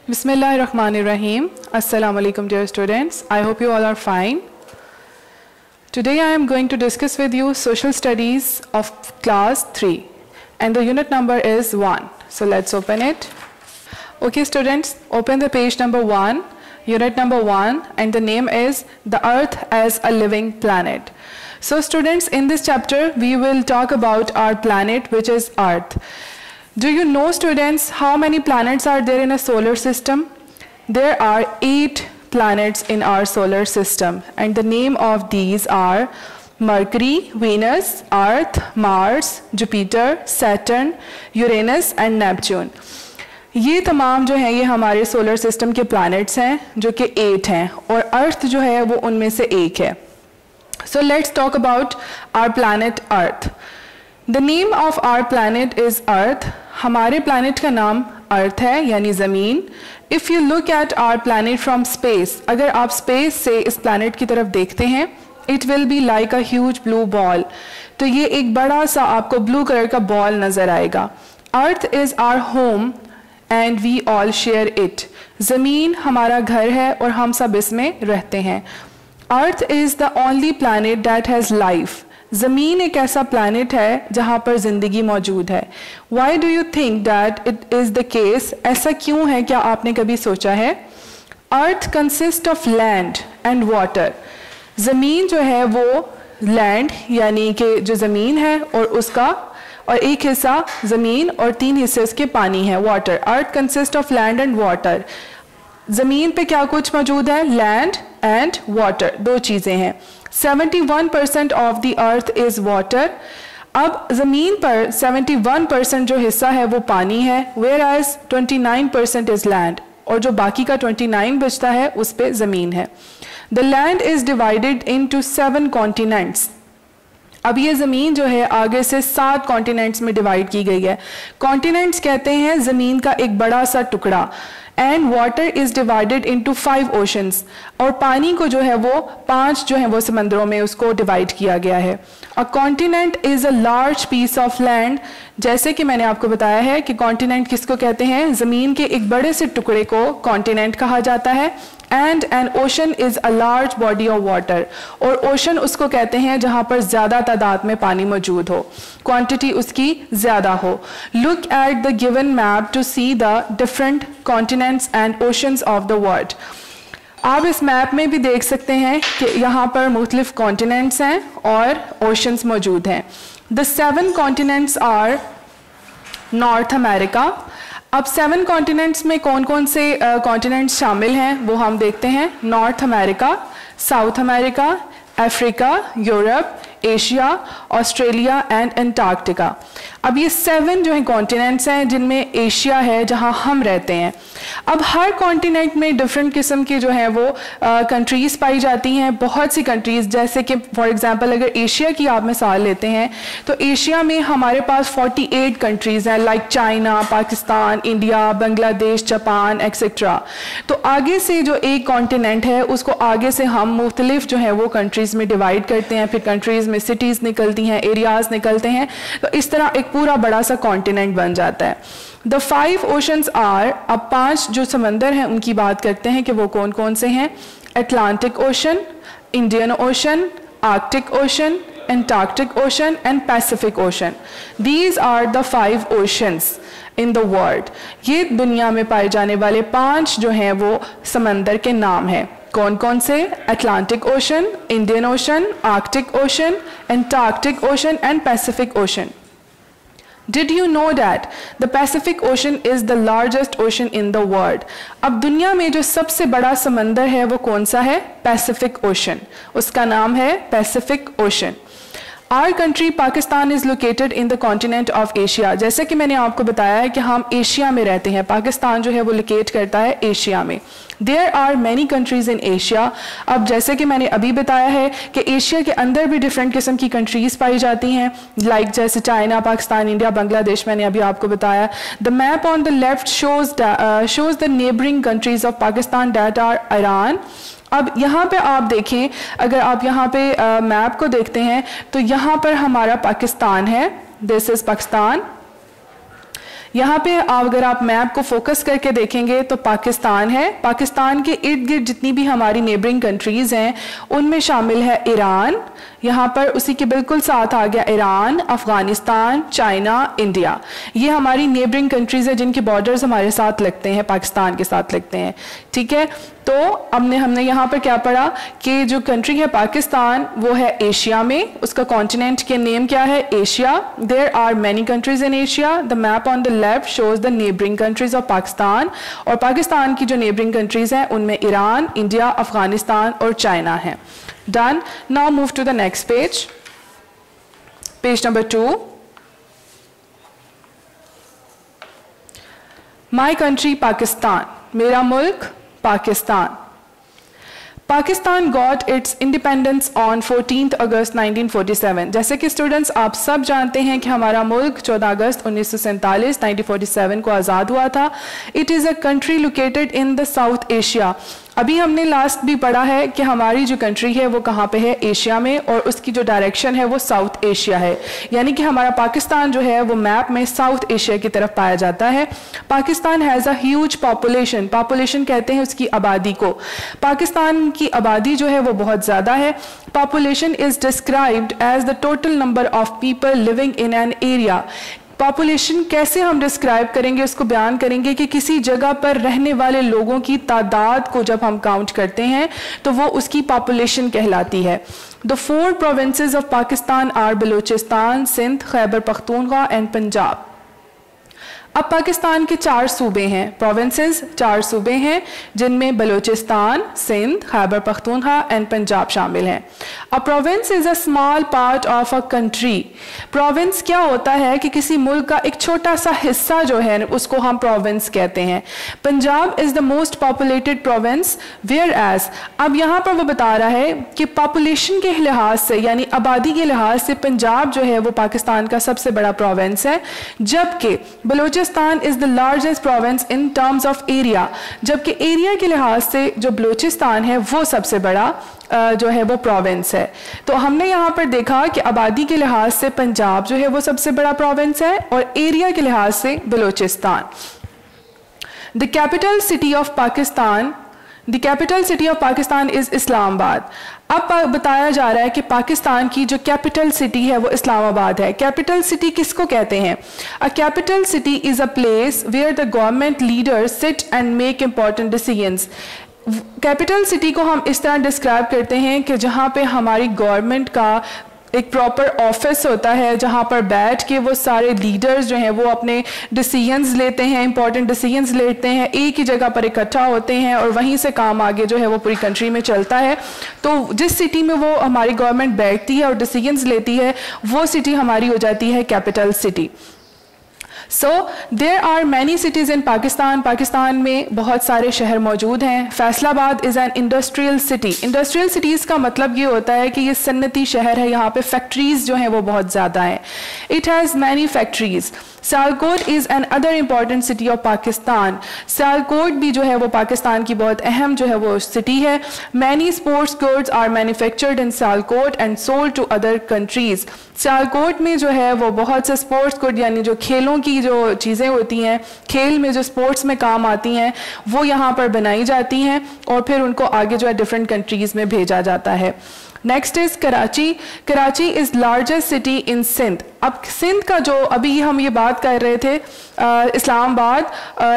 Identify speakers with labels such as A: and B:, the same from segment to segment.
A: Bismillahirrahmanirrahim. Assalamu alaikum dear students. I hope you all are fine. Today I am going to discuss with you social studies of class 3 and the unit number is 1. So let's open it. Okay students, open the page number 1, unit number 1, and the name is The Earth as a Living Planet. So students, in this chapter we will talk about our planet, which is Earth. Do you know students how many planets are there in a solar system? There are 8 planets in our solar system, and the name of these are Mercury, Venus, Earth, Mars, Jupiter, Saturn, Uranus and Neptune. ये तमाम जो हैं ये हमारे solar system के planets हैं जो कि 8 हैं और अर्थ जो है वो उनमें से एक है. So let's talk about our planet Earth. The name of our planet is Earth. हमारे planet का नाम अर्थ है यानी ज़मीन. If you look at our planet from space, अगर आप space से इस planet की तरफ देखते हैं, it will be like a huge blue ball. तो ये एक बड़ा सा आपको blue color का ball नज़र आएगा. Earth is our home and we all share it. ज़मीन हमारा घर है और हम सब इसमें रहते हैं. Earth is the only planet that has life. ज़मीन एक ऐसा प्लैनेट है जहाँ पर ज़िंदगी मौजूद है. Why do you think that it is the case? ऐसा क्यों है, क्या आपने कभी सोचा है? Earth consists of land and water. ज़मीन जो है वो land यानी कि जो ज़मीन है और उसका और एक हिस्सा ज़मीन और 3 हिस्से उसके पानी है, water. Earth consists of land and water. ज़मीन पे क्या कुछ मौजूद है? Land and water, 2 चीज़ें हैं. 71% of the earth is water. अब ज़मीन पर 71% जो हिस्सा है वो पानी है, whereas 29% is land, और जो बाकी का 29 बचता है उस पे ज़मीन है. The land is divided into 7 continents. अब ये ज़मीन जो है आगे से 7 कॉन्टिनेंट्स में डिवाइड की गई है. कॉन्टिनेंट्स कहते हैं ज़मीन का एक बड़ा सा टुकड़ा. And water is divided into 5 oceans, और पानी को जो है वो 5 जो है वो समंदरों में उसको डिवाइड किया गया है. A continent is a large piece of land. जैसे कि मैंने आपको बताया है कि कॉन्टिनेंट किसको कहते हैं? ज़मीन के एक बड़े से टुकड़े को कॉन्टिनेंट कहा जाता है. And N ocean is a large body of water, और ओशन उसको कहते हैं जहाँ पर ज़्यादा तादाद में पानी मौजूद हो, क्वांटिटी उसकी ज़्यादा हो. Look at the given map to see the different continents and oceans of the world. आप इस मैप में भी देख सकते हैं कि यहाँ पर मुख्तलिफ कॉन्टिनेंट्स हैं और ओशंस मौजूद हैं. The 7 continents are North America. अब 7 कॉन्टिनेंट्स में कौन कौन से कॉन्टिनेंट्स शामिल हैं वो हम देखते हैं. North America, south America, Africa, Europe, Asia, Australia and Antarctica. अब ये 7 जो हैं कॉन्टिनेंट्स हैं जिनमें एशिया है जहां हम रहते हैं. अब हर कॉन्टिनेंट में डिफरेंट किस्म की जो है वो कंट्रीज़ पाई जाती हैं, बहुत सी कंट्रीज़. जैसे कि फॉर एग्जांपल अगर एशिया की आप मिसाल लेते हैं तो एशिया में हमारे पास 48 कंट्रीज़ हैं, like China, Pakistan, India, Bangladesh, Japan etcetera. तो आगे से जो एक कॉन्टिनेंट है उसको आगे से हम मुख्तलिफ जो है वो कंट्रीज़ में डिवाइड करते हैं, फिर कंट्रीज़ में सिटीज़ निकलती हैं, एरियाज़ निकलते हैं, तो इस तरह एक पूरा बड़ा सा कॉन्टिनेंट बन जाता है. द 5 ओशंस आर, अब 5 जो समंदर हैं उनकी बात करते हैं कि वो कौन कौन से हैं. Atlantic ocean, Indian ocean, Arctic ocean, Antarctic ocean and Pacific ocean. These are the 5 oceans in the world. ये दुनिया में पाए जाने वाले 5 जो हैं वो समंदर के नाम हैं. कौन कौन से? Atlantic ocean, Indian ocean, Arctic ocean, Antarctic ocean and Pacific ocean. Did you know that the Pacific Ocean is the largest ocean in the world? अब दुनिया में जो सबसे बड़ा समंदर है वो कौन सा है? Pacific ocean. उसका नाम है Pacific ocean. Our country Pakistan is located in the continent of Asia. जैसे कि मैंने आपको बताया है कि हम एशिया में रहते हैं. पाकिस्तान जो है वो लोकेट करता है एशिया में. There are many countries in Asia. अब जैसे कि मैंने अभी बताया है कि एशिया के अंदर भी डिफरेंट किस्म की कंट्रीज़ पाई जाती हैं, लाइक जैसे चाइना, पाकिस्तान, इंडिया, बांग्लादेश मैंने अभी आपको बताया. The map on the left shows the neighbouring countries of Pakistan that are Iran. अब यहाँ पे आप देखें, अगर आप यहाँ पे मैप को देखते हैं तो यहाँ पर हमारा पाकिस्तान है. This is Pakistan. यहाँ पे अगर आप मैप को फोकस करके देखेंगे तो पाकिस्तान है, पाकिस्तान के इर्द गिर्द जितनी भी हमारी नेबरिंग कंट्रीज़ हैं उनमें शामिल है ईरान, यहाँ पर उसी के बिल्कुल साथ आ गया ईरान, अफ़गानिस्तान, चाइना, इंडिया। ये हमारी नेबरिंग कंट्रीज़ हैं जिनके बॉर्डर्स हमारे साथ लगते हैं, पाकिस्तान के साथ लगते हैं, ठीक है। तो हमने यहाँ पर क्या पढ़ा कि जो कंट्री है पाकिस्तान वो है एशिया में, उसका कॉन्टिनेंट के नेम क्या है, Asia. There are many countries in Asia. The map on the left shows the neighbouring countries of Pakistan, और पाकिस्तान की जो नेबरिंग कंट्रीज हैं उनमें ईरान, इंडिया, अफगानिस्तान और चाइना है। Done. Now move to the next page, page number 2। My country Pakistan, मेरा मुल्क Pakistan. Pakistan got its independence on 14 August 1947। जैसे कि स्टूडेंट्स आप सब जानते हैं कि हमारा मुल्क 14 अगस्त 1947 1947 को आज़ाद हुआ था। It is a country located in the south Asia. अभी हमने लास्ट भी पढ़ा है कि हमारी जो कंट्री है वो कहाँ पे है, एशिया में, और उसकी जो डायरेक्शन है वो साउथ एशिया है, यानी कि हमारा पाकिस्तान जो है वो मैप में साउथ एशिया की तरफ पाया जाता है। Pakistan has a huge population, population कहते हैं उसकी आबादी को। पाकिस्तान की आबादी जो है वो बहुत ज़्यादा है। Population is described as the total number of people living in an area. Population कैसे हम डिस्क्राइब करेंगे, उसको बयान करेंगे कि किसी जगह पर रहने वाले लोगों की तादाद को जब हम काउंट करते हैं तो वो उसकी पॉपुलेशन कहलाती है। The 4 provinces of Pakistan are Balochistan, Sindh, Khyber Pakhtunkhwa and Punjab. अब पाकिस्तान के 4 सूबे हैं, प्रोविंसेस 4 सूबे हैं जिनमें बलूचिस्तान, सिंध, खैबर पख्तूनख्वा एंड पंजाब शामिल हैं। अ province is a small part of a country. Province क्या होता है कि किसी मुल्क का एक छोटा सा हिस्सा जो है उसको हम प्रोविंस कहते हैं। Punjab is the most populated province whereas, अब यहाँ पर वो बता रहा है कि पॉपुलेशन के लिहाज से यानी आबादी के लिहाज से पंजाब जो है वो पाकिस्तान का सबसे बड़ा प्रोविंस है, जबकि Balochistan is the largest province in terms of area, जबकि एरिया के लिहाज से जो बलूचिस्तान है वो सबसे बड़ा जो है वो प्रोविंस है। तो हमने यहाँ पर देखा कि आबादी के लिहाज से पंजाब जो है वो सबसे बड़ा प्रोविंस है और एरिया के लिहाज से Balochistan. The capital city of Pakistan, the capital city of Pakistan is Islamabad. अब बताया जा रहा है कि पाकिस्तान की जो कैपिटल सिटी है वो इस्लामाबाद है। कैपिटल सिटी किसको कहते हैं? A capital city is a place where the government leaders sit and make important decisions. Capital city को हम इस तरह डिस्क्राइब करते हैं कि जहाँ पे हमारी गवर्नमेंट का एक प्रॉपर ऑफिस होता है जहाँ पर बैठ के वो सारे लीडर्स जो हैं वो अपने डिसीजंस लेते हैं, इंपॉर्टेंट डिसीजंस लेते हैं, एक ही जगह पर इकट्ठा होते हैं और वहीं से काम आगे जो है वो पूरी कंट्री में चलता है। तो जिस सिटी में वो हमारी गवर्नमेंट बैठती है और डिसीजंस लेती है वो सिटी हमारी हो जाती है capital city. So there are many cities in Pakistan. Pakistan में बहुत सारे शहर मौजूद हैं। Faisalabad is an industrial city. Industrial cities का मतलब ये होता है कि ये सन्नती शहर है, यहाँ पे फैक्ट्रीज़ जो हैं वो बहुत ज़्यादा हैं। It has many factories. Sialkot is an other important city of Pakistan. Sialkot भी जो है वो पाकिस्तान की बहुत अहम जो है वो सिटी है। Many sports goods are manufactured in Sialkot and sold to other countries. Sialkot में जो है वो बहुत से स्पोर्ट्स गुड यानी जो खेलों की जो चीज़ें होती हैं, खेल में जो स्पोर्ट्स में काम आती हैं वो यहाँ पर बनाई जाती हैं और फिर उनको आगे जो है डिफरेंट कंट्रीज़ में भेजा जाता है। Next is Karachi. Karachi is largest city in Sindh. अब सिंध का जो अभी हम ये बात कर रहे थे इस्लामाबाद,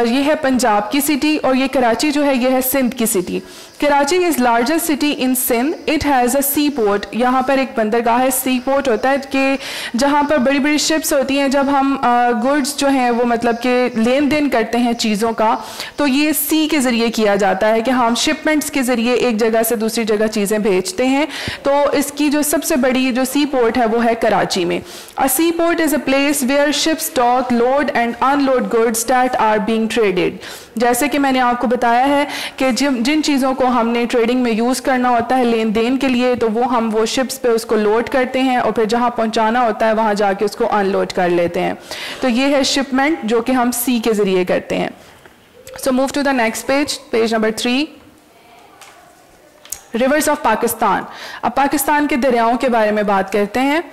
A: ये है पंजाब की सिटी और ये कराची जो है ये है सिंध की city. Karachi is largest city in Sindh. It has a sea port. यहाँ पर एक बंदरगाह है, सी पोर्ट होता है कि जहाँ पर बड़ी बड़ी शिप्स होती हैं। जब हम गुड्स जो हैं वो मतलब कि लेन देन करते हैं चीज़ों का तो ये सी के ज़रिए किया जाता है कि हम शिपमेंट्स के ज़रिए एक जगह से दूसरी जगह चीज़ें भेजते हैं। तो इसकी जो सबसे बड़ी जो सी पोर्ट है वो है कराची में। A sea port is a place where ships dock load and unload goods that are being traded. जैसे कि मैंने आपको बताया है कि जिन चीज़ों को हमने ट्रेडिंग में यूज़ करना होता है लेन देन के लिए तो वो शिप्स पे उसको लोड करते हैं और फिर जहाँ पहुँचाना होता है वहाँ जाके उसको अनलोड कर लेते हैं। तो ये है शिपमेंट जो कि हम सी के ज़रिए करते हैं। So move to the next page, page number 3। Rivers of Pakistan. अब पाकिस्तान के दरियाओं के बारे में बात करते हैं।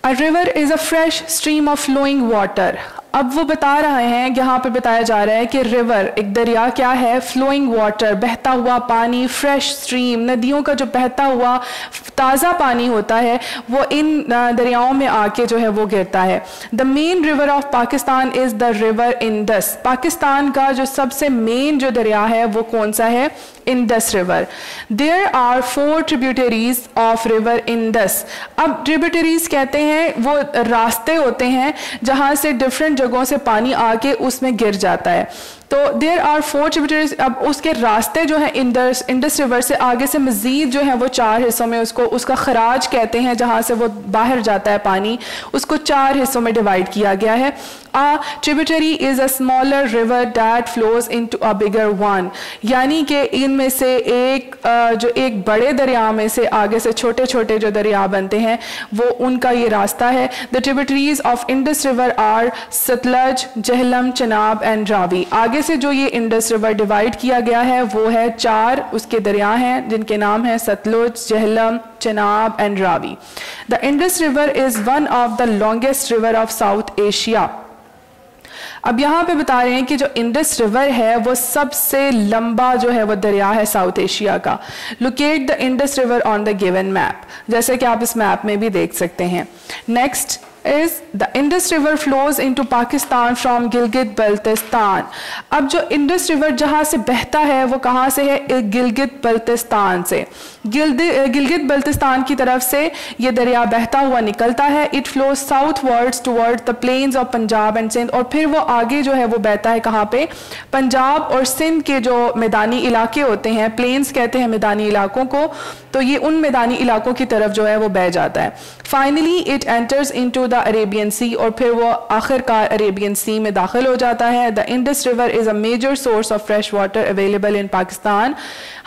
A: A river is a fresh stream of flowing water. अब वो बता रहे हैं, यहाँ पे बताया जा रहा है कि रिवर एक दरिया क्या है, फ्लोइंग वाटर, बहता हुआ पानी, फ्रेश स्ट्रीम, नदियों का जो बहता हुआ ताज़ा पानी होता है वो इन दरियाओं में आके जो है वो गिरता है। The main river of Pakistan is the river Indus. Pakistan का जो सबसे मेन जो दरिया है वो कौन सा है, Indus river. There are 4 tributaries of river Indus. अब ट्रिब्यूटरीज कहते हैं वो रास्ते होते हैं जहाँ से डिफरेंट जगहों से पानी आके उसमें गिर जाता है। तो देयर आर 4 ट्रिब्यूटरीज। अब उसके रास्ते जो है इंडस रिवर से आगे से मज़ीद जो है वो 4 हिस्सों में उसका खराज कहते हैं, जहाँ से वो बाहर जाता है पानी, उसको 4 हिस्सों में डिवाइड किया गया है। A tributary is a smaller river that flows into a bigger one। यानी कि इनमें से जो एक बड़े दरिया में से आगे से छोटे छोटे जो दरिया बनते हैं वो उनका ये रास्ता है। The tributaries of Indus River are Sutlej, Jhelum, Chenab and Ravi. आगे से जो ये इंडस रिवर डिवाइड किया गया है वो है 4 उसके दरिया हैं जिनके नाम हैं Sutlej, Jhelum, Chenab and Ravi. The Indus River is one of the longest river of South Asia। अब यहाँ पे बता रहे हैं कि जो इंडस रिवर है वो सबसे लंबा जो है वो दरिया है साउथ एशिया का। Locate the Indus river on the given map, जैसे कि आप इस मैप में भी देख सकते हैं। Next is the Indus River flows into Pakistan from Gilgit Baltistan. अब जो इंडस रिवर जहाँ से बहता है वो कहाँ से है, गिलगित बल्तिस्तान से। गिलगित बल्तिस्तान की तरफ से ये दरिया बहता हुआ निकलता है। It flows southwards toward the plains of Punjab and Sindh. और फिर वो आगे जो है वो बहता है कहाँ पे, पंजाब और सिंध के जो मैदानी इलाके होते हैं, प्लेन्स कहते हैं मैदानी इलाकों को, तो ये उन मैदानी इलाकों की तरफ जो है वो बह जाता है। Finally it enters into the Arabian Sea, और फिर वो आखिरकार अरेबियन सी में दाखिल हो जाता है। The Indus river is a major source of fresh water available in Pakistan.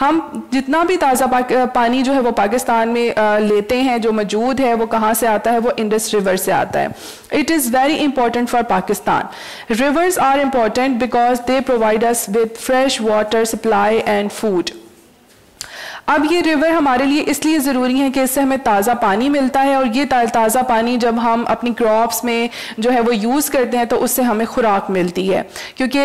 A: हम जितना भी ताज़ा पानी जो है वो पाकिस्तान में लेते हैं, जो मौजूद है वो कहाँ से आता है, वो इंडस रिवर से आता है। It is very important for Pakistan. Rivers are important because they provide us with fresh water supply and food. अब ये रिवर हमारे लिए इसलिए ज़रूरी है कि इससे हमें ताज़ा पानी मिलता है, और ये ताज़ा पानी जब हम अपनी क्रॉप्स में जो है वो यूज़ करते हैं तो उससे हमें खुराक मिलती है, क्योंकि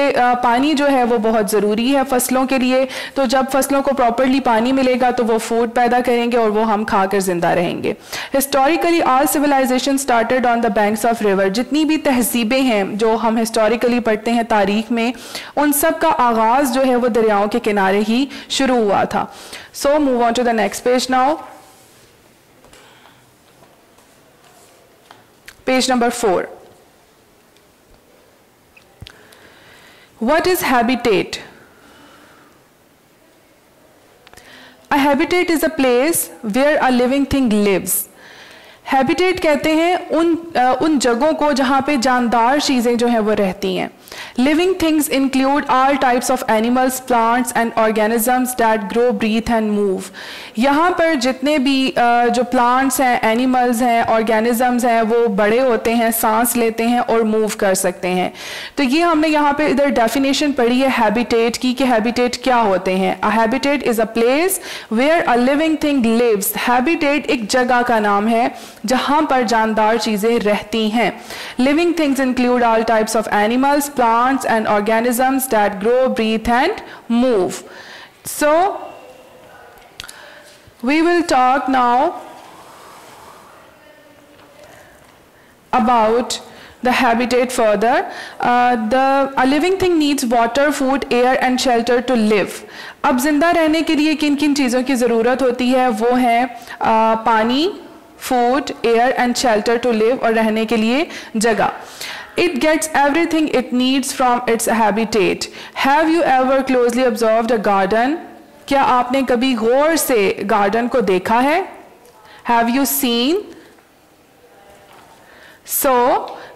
A: पानी जो है वो बहुत ज़रूरी है फसलों के लिए। तो जब फसलों को प्रॉपरली पानी मिलेगा तो वो फूड पैदा करेंगे और वो हम खाकर ज़िंदा रहेंगे। Historically all civilization started on the banks of river. जितनी भी तहजीबें हैं जो हम हिस्टोरिकली पढ़ते हैं तारीख में, उन सब का आगाज़ जो है वो दरियाओं के किनारे ही शुरू हुआ था। So move on to the next page now. Page number 4. What is habitat? A habitat is a place where a living thing lives. Habitat कहते हैं उन जगहों को जहाँ पे जानदार चीज़ें जो हैं वो रहती हैं। Living things include all types of animals, plants and organisms that grow, breathe and move. यहाँ पर जितने भी जो प्लांट्स हैं, एनिमल्स हैं, ऑर्गेनिजम्स हैं, वो बड़े होते हैं, सांस लेते हैं और मूव कर सकते हैं। तो ये हमने यहाँ पे इधर डेफिनेशन पढ़ी है हैबिटेट की कि हैबिटेट क्या होते हैं। A habitat is a place where a living thing lives. Habitat एक जगह का नाम है जहाँ पर जानदार चीज़ें रहती हैं। Living things include all types of animals, plants and organisms that grow, breathe and move. So we will talk now about the habitat further. A living thing needs water, food, air and shelter to live. अब जिंदा रहने के लिए किन किन चीज़ों की ज़रूरत होती है, वो है पानी, food, air and shelter to live, और रहने के लिए जगह। It gets everything it needs from its habitat. Have you ever closely observed a garden? क्या आपने कभी गौर से गार्डन को देखा है? Have you seen? So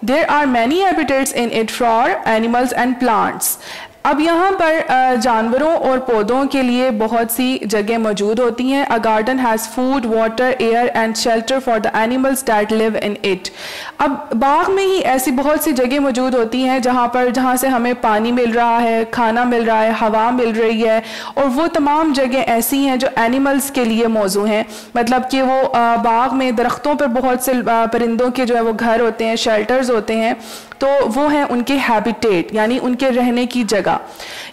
A: there are many habitats in it for animals and plants. अब यहाँ पर जानवरों और पौधों के लिए बहुत सी जगह मौजूद होती हैं। A garden has food, water, air and shelter for the animals that live in it. अब बाग में ही ऐसी बहुत सी जगह मौजूद होती हैं जहाँ से हमें पानी मिल रहा है, खाना मिल रहा है, हवा मिल रही है, और वो तमाम जगह ऐसी हैं जो एनिमल्स के लिए मौजू हैं। मतलब कि वो बाग में दरख्तों पर बहुत से परिंदों के जो है वो घर होते हैं, शेल्टर्स होते हैं, तो वो हैं उनके हैबिटेट, यानी उनके रहने की जगह।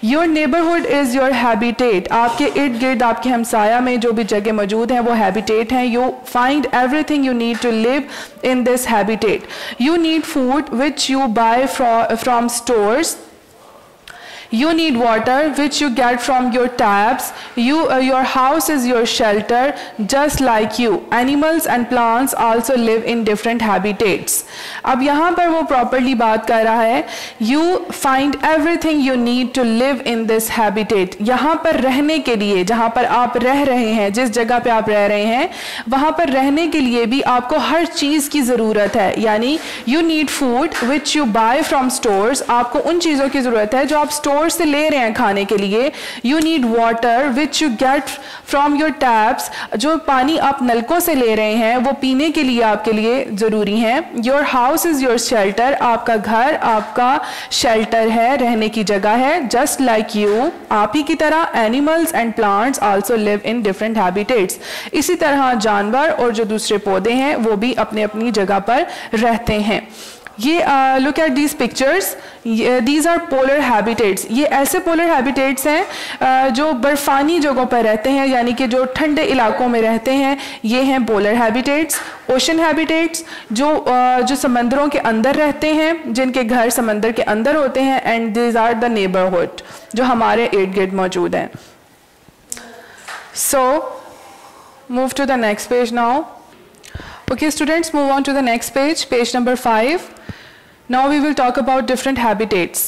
A: Your neighbourhood is your habitat. आपके इर्द गिर्द, आपके हमसाया में जो भी जगह मौजूद हैं वो हैबिटेट हैं। You find everything you need to live in this habitat. You need food which you buy from stores. You need water which you get from your taps. Your house is your shelter, just like you. Animals and plants also live in different habitats. अब यहाँ पर वो properly बात कर रहा है, you find everything you need to live in this habitat. यहाँ पर रहने के लिए, जहाँ पर आप रह रहे हैं, जिस जगह पे आप रह रहे हैं, वहाँ पर रहने के लिए भी आपको हर चीज़ की ज़रूरत है। यानी you need food which you buy from stores. आपको उन चीज़ों की ज़रूरत है जो आप स्टोर से ले रहे हैं खाने के लिए। You need water which you get from your taps. जो पानी आप नलकों से ले रहे हैं वो पीने के लिए आपके लिए ज़रूरी है। Your house is your shelter. आपका घर आपका शेल्टर है, रहने की जगह है। जस्ट लाइक यू, आप ही की तरह। Animals and plants also live in different habitats. इसी तरह जानवर और जो दूसरे पौधे हैं वो भी अपनी अपनी जगह पर रहते हैं। ये look at these pictures, these are polar habitats. ये ऐसे पोलर हैबिटेट्स हैं जो बर्फ़ानी जगहों पर रहते हैं, यानी कि जो ठंडे इलाकों में रहते हैं, ये हैं पोलर हैबिटेट्स। ओशन हैबिटेट्स जो समंदरों के अंदर रहते हैं, जिनके घर समंदर के अंदर होते हैं। And these are the neighbourhood, जो हमारे इर्द गिर्द मौजूद हैं। So move to the next page now. Okay students, move on to the next page, page number 5. Now we will talk about different habitats.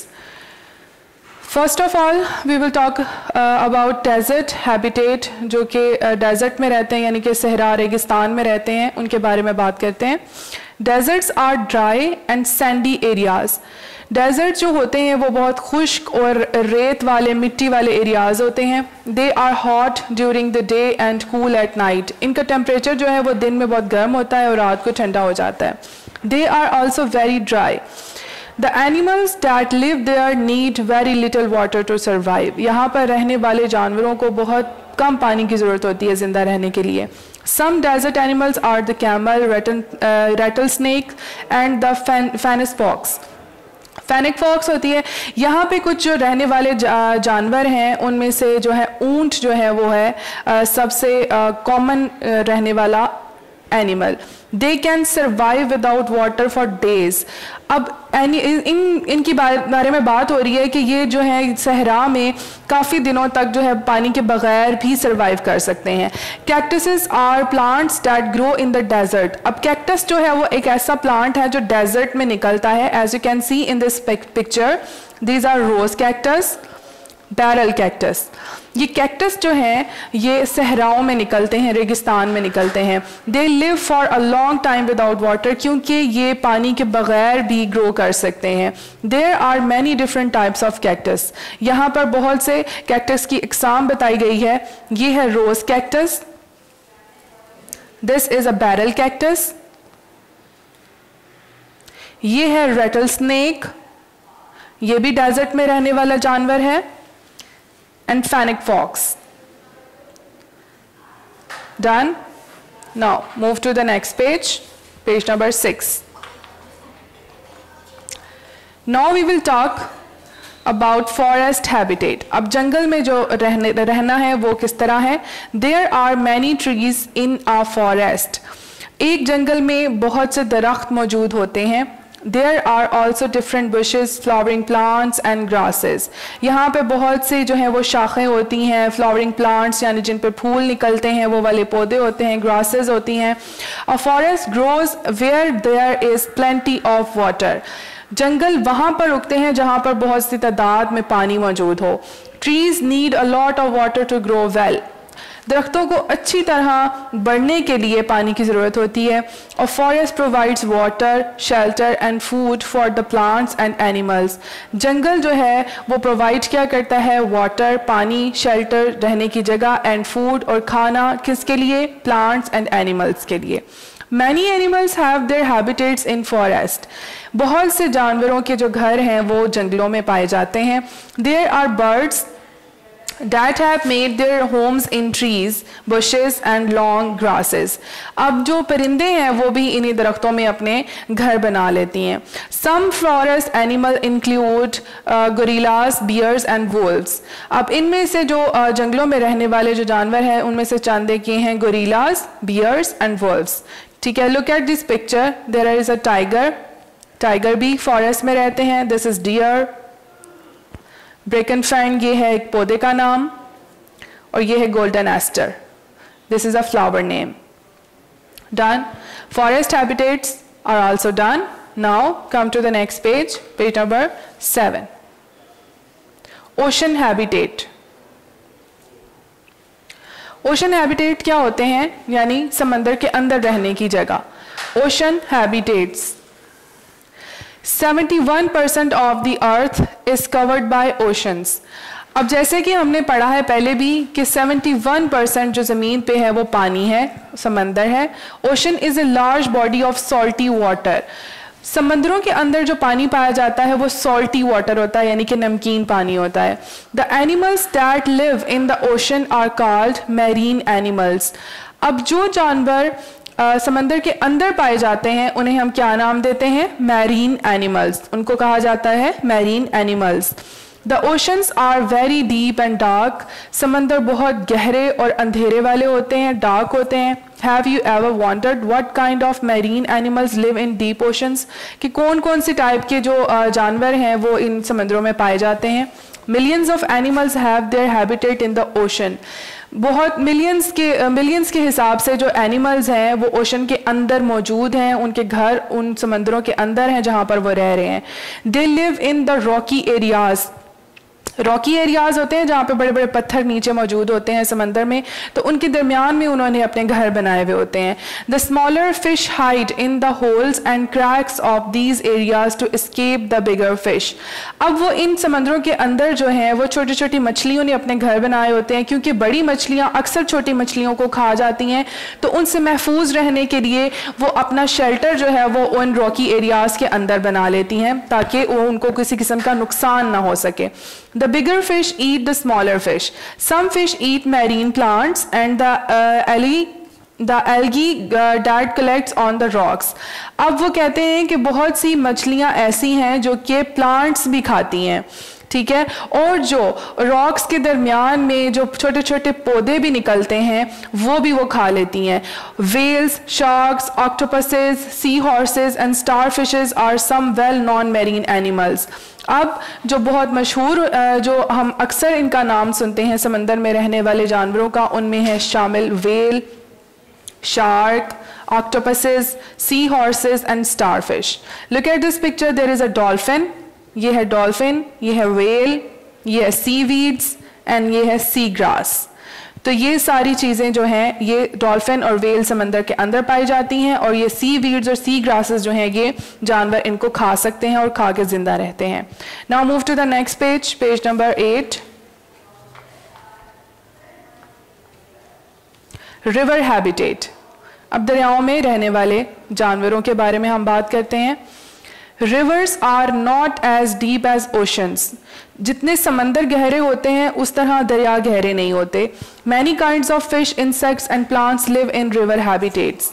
A: First of all, we will talk about desert habitat, जो कि desert में रहते हैं, यानी कि सहरा रेगिस्तान में रहते हैं, उनके बारे में बात करते हैं. Deserts are dry and sandy areas. Desert जो होते हैं वो बहुत खुश्क और रेत वाले, मिट्टी वाले एरियाज़ होते हैं. They are hot during the day and cool at night. इनका टेम्परेचर जो है वो दिन में बहुत गर्म होता है और रात को ठंडा हो जाता है. They are also very dry. The animals that live there need very little water to survive. यहाँ पर रहने वाले जानवरों को बहुत कम पानी की ज़रूरत होती है ज़िंदा रहने के लिए. Some desert animals are the camel, rattlesnake and the fennis fox. Fennec fox होती है. यहाँ पे कुछ जो रहने वाले जानवर हैं उनमें से जो है ऊंट जो है वो है सबसे कॉमन रहने वाला animal. They can survive without water for days. अब इनकी बारे में बात हो रही है कि ये जो है सहरा में काफ़ी दिनों तक जो है पानी के बगैर भी सर्वाइव कर सकते हैं. Cactuses are plants that grow in the desert. अब कैक्टस जो है वो एक ऐसा प्लांट है जो डेजर्ट में निकलता है. As you can see in this picture, these are rose cactus, barrel cactus. ये कैक्टस जो हैं ये सहराओं में निकलते हैं, रेगिस्तान में निकलते हैं. They live for a long time without water, क्योंकि ये पानी के बगैर भी ग्रो कर सकते हैं. There are many different types of cactus. यहाँ पर बहुत से कैक्टस की इकसाम बताई गई है. ये है rose cactus, this is a barrel cactus, ये है रेटल स्नेक, ये भी डेजर्ट में रहने वाला जानवर है, and fennec fox. Done? Now move to the next page, page number 6. Now we will talk about forest habitat. अब जंगल में जो रहना है वो किस तरह है. There are many trees in a forest. एक जंगल में बहुत से दरख्त मौजूद होते हैं. There are also different bushes, flowering plants and grasses. यहाँ पे बहुत से जो है वो शाखें होती हैं. flowering plants यानी जिन पे फूल निकलते हैं वो वाले पौधे होते हैं. grasses होती हैं. A forest grows where there is plenty of water. जंगल वहाँ पर उगते हैं जहाँ पर बहुत सी तादाद में पानी मौजूद हो. Trees need a lot of water to grow well. दरख्तों को अच्छी तरह बढ़ने के लिए पानी की ज़रूरत होती है। और forest provides water, shelter and food for the plants and animals. जंगल जो है वो प्रोवाइड क्या करता है? वाटर, पानी, शेल्टर, रहने की जगह, एंड फूड, और खाना किसके लिए? प्लांट्स एंड एनिमल्स के लिए। Many animals have their habitats in forest. बहुत से जानवरों के जो घर हैं वो जंगलों में पाए जाते हैं। There are birds that have made their homes in trees, bushes and long grasses. अब जो परिंदे हैं वो भी इन्हीं दरख्तों में अपने घर बना लेती हैं। Some forest animal include gorillas, bears and wolves. अब इनमें से जो जंगलों में रहने वाले जो जानवर हैं उनमें से चंद एक ये हैं gorillas, bears and wolves. ठीक है, look at this picture. There is a tiger. Tiger भी फॉरेस्ट में रहते हैं. This is deer. ब्रेकनफाइन ये है एक पौधे का नाम, और ये है golden aster. This is a flower name. Done. Forest habitats are also done. Now come to the next page, page number 7. Ocean habitat. Ocean habitat क्या होते हैं? यानी समंदर के अंदर रहने की जगह. Ocean habitats. 71% of the earth is covered by oceans. अब जैसे कि हमने पढ़ा है पहले भी कि 71% जो ज़मीन पे है वो पानी है, समंदर है. Ocean is a large body of salty water. समंदरों के अंदर जो पानी पाया जाता है वो सॉल्टी वाटर होता है, यानी कि नमकीन पानी होता है. The animals that live in the ocean are called marine animals. अब जो जानवर समंदर के अंदर पाए जाते हैं उन्हें हम क्या नाम देते हैं? Marine animals. उनको कहा जाता है marine animals. The oceans are very deep and dark. समंदर बहुत गहरे और अंधेरे वाले होते हैं, डार्क होते हैं. Have you ever wondered what kind of marine animals live in deep oceans? कि कौन कौन सी टाइप के जो जानवर हैं वो इन समंदरों में पाए जाते हैं. Millions of animals have their habitat in the ocean. बहुत मिलियंस के हिसाब से जो एनिमल्स हैं वो ओशन के अंदर मौजूद हैं, उनके घर उन समंदरों के अंदर हैं जहाँ पर वो रह रहे हैं. They live in the rocky areas. Rocky areas होते हैं जहाँ पे बड़े बड़े पत्थर नीचे मौजूद होते हैं समंदर में, तो उनके दरमियान में उन्होंने अपने घर बनाए हुए होते हैं. The smaller fish hide in the holes and cracks of these areas to escape the bigger fish. अब वो इन समंदरों के अंदर जो है वो छोटी छोटी मछलियों ने अपने घर बनाए होते हैं, क्योंकि बड़ी मछलियाँ अक्सर छोटी मछलियों को खा जाती हैं, तो उनसे महफूज रहने के लिए वो अपना शेल्टर जो है वो उन रॉकी एरियाज के अंदर बना लेती हैं ताकि वो उनको किसी किस्म का नुकसान ना हो सके. The bigger fish eat the smaller fish. Some fish eat marine plants and the algae that collects on the rocks. अब वो कहते हैं कि बहुत सी मछलियाँ ऐसी हैं जो कि प्लांट्स भी खाती हैं, ठीक है, और जो रॉक्स के दरमियान में जो छोटे छोटे पौधे भी निकलते हैं वो भी वो खा लेती हैं. Whales, sharks, octopuses, sea horses and star fishes are some well known marine animals. अब जो बहुत मशहूर जो हम अक्सर इनका नाम सुनते हैं समंदर में रहने वाले जानवरों का, उनमें है शामिल whale, shark, octopuses, sea horses and star fish. Look at this picture. There is a dolphin. ये है डॉल्फिन, ये है वेल, ये है सी वीड्स एंड ये है सी ग्रास. तो ये सारी चीज़ें जो हैं ये डॉल्फिन और वेल समंदर के अंदर पाई जाती हैं, और ये सी वीड्स और सी ग्रासेस जो हैं ये जानवर इनको खा सकते हैं और खा के जिंदा रहते हैं. Now move to the next page, page number 8. River habitat. अब दरियाओं में रहने वाले जानवरों के बारे में हम बात करते हैं. Rivers are not as deep as oceans. जितने समंदर गहरे होते हैं उस तरह दरिया गहरे नहीं होते. Many kinds of fish, insects and plants live in river habitats.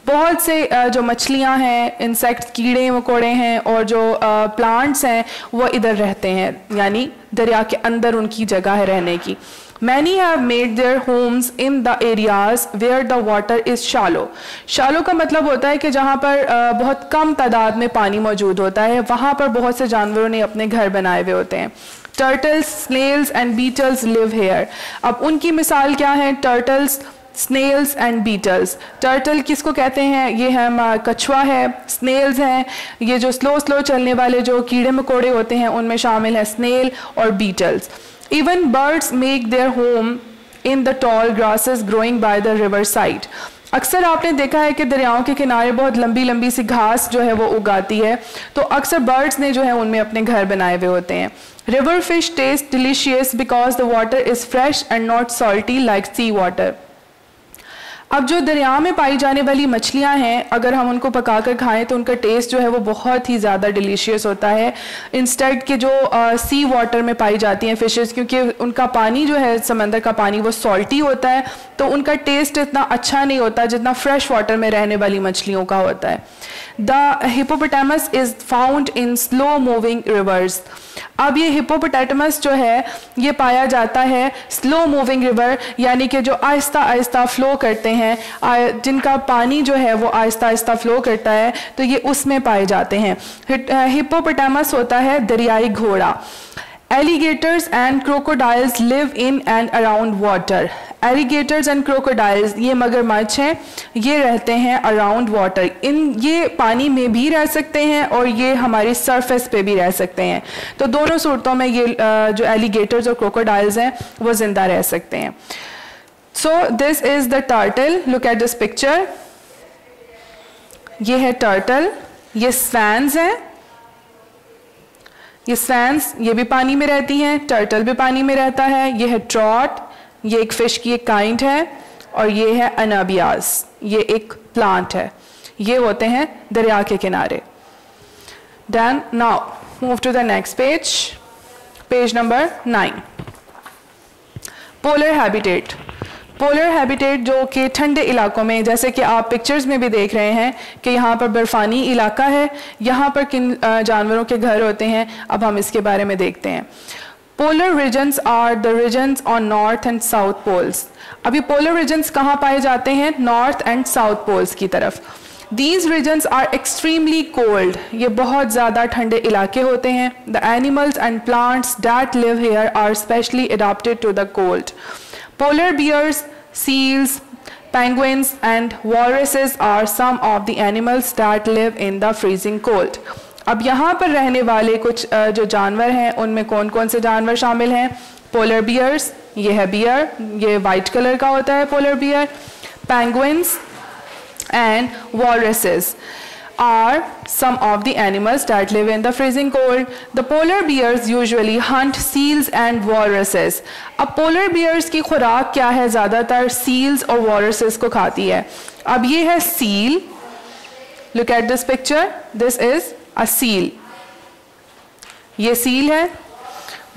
A: बहुत से जो मछलियां हैं, इंसेक्ट्स, कीड़े मकोड़े हैं, और जो प्लांट्स हैं वो इधर रहते हैं, यानी दरिया के अंदर उनकी जगह है रहने की. Many have made their homes in the areas where the water is shallow. Shallow का मतलब होता है कि जहाँ पर बहुत कम तादाद में पानी मौजूद होता है, वहाँ पर बहुत से जानवरों ने अपने घर बनाए हुए होते हैं. Turtles, snails and beetles live here. अब उनकी मिसाल क्या है? Turtles, snails and beetles. Turtle किसको कहते हैं? ये हम कछुआ है. Snails हैं, ये जो स्लो चलने वाले जो कीड़े मकोड़े होते हैं उनमें शामिल है snail और beetles. Even birds make their home in the tall grasses growing by the river side. अक्सर आपने देखा है कि दरियाओं के किनारे बहुत लंबी लंबी सी घास जो है वो उगाती है, तो अक्सर बर्ड्स ने जो है उनमें अपने घर बनाए हुए होते हैं. River fish taste delicious because the water is fresh and not salty like sea water. अब जो दरिया में पाई जाने वाली मछलियां हैं, अगर हम उनको पकाकर खाएं तो उनका टेस्ट जो है वो बहुत ही ज़्यादा डिलीशियस होता है इंस्टेड के जो सी वाटर में पाई जाती हैं फिशेस, क्योंकि उनका पानी जो है समंदर का पानी वो सॉल्टी होता है, तो उनका टेस्ट इतना अच्छा नहीं होता जितना फ्रेश वाटर में रहने वाली मछलियों का होता है. The hippopotamus is found in slow moving reverse. अब ये हिप्पोपोटामस जो है ये पाया जाता है स्लो मूविंग रिवर, यानी कि जो आहिस्ता आहिस्ता फ्लो करते हैं, जिनका पानी जो है वो आहिस्ता आहिस्ता फ्लो करता है, तो ये उसमें पाए जाते हैं. हिप्पोपोटामस होता है दरियाई घोड़ा. Alligators and crocodiles live in and around water. Alligators and crocodiles ये मगरमच्छ हैं, ये रहते हैं अराउंड वाटर. ये पानी में भी रह सकते हैं और ये हमारी सरफेस पे भी रह सकते हैं, तो दोनों सूरतों में ये जो एलिगेटर्स और क्रोकोडाइल्स हैं वो जिंदा रह सकते हैं. So this is the turtle. Look at this picture. ये है टर्टल. ये स्वैन्स हैं. ये स्वैन्स ये भी पानी में रहती हैं, टर्टल भी पानी में रहता है. ये है ट्रॉट, ये एक फिश की एक काइंड है, और ये है अनाबियास, ये एक प्लांट है. ये होते हैं दरिया के किनारे. Done. Now move to the next page, page number 9. Polar habitat. Polar habitat जो कि ठंडे इलाकों में, जैसे कि आप पिक्चर्स में भी देख रहे हैं कि यहाँ पर बर्फ़ानी इलाका है, यहाँ पर किन जानवरों के घर होते हैं, अब हम इसके बारे में देखते हैं. Polar regions are the regions on north and south poles. अभी पोलर रीजन्स कहाँ पाए जाते हैं? नॉर्थ एंड साउथ पोल्स की तरफ. These regions are extremely cold. ये बहुत ज़्यादा ठंडे इलाके होते हैं. The animals and plants that live here are specially adapted to the cold. Polar bears, seals, penguins and walruses are some of the animals that live in the freezing cold. अब यहाँ पर रहने वाले कुछ जो जानवर हैं उनमें कौन कौन से जानवर शामिल हैं? पोलर बियर्स, ये है बियर, ये वाइट कलर का होता है polar bear. Penguins and walruses are some of the animals that live in the freezing cold. The polar bears usually hunt seals and walruses. अब polar bears की खुराक क्या है? ज़्यादातर seals और walruses को खाती है. अब ये है seal. Look at this picture. This is a seal. ये seal है.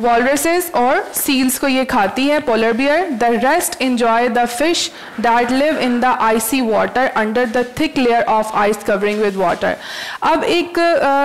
A: Walruses और seals को ये खाती है polar bear. The rest enjoy the fish that live in the icy water under the thick layer of ice covering with water. अब एक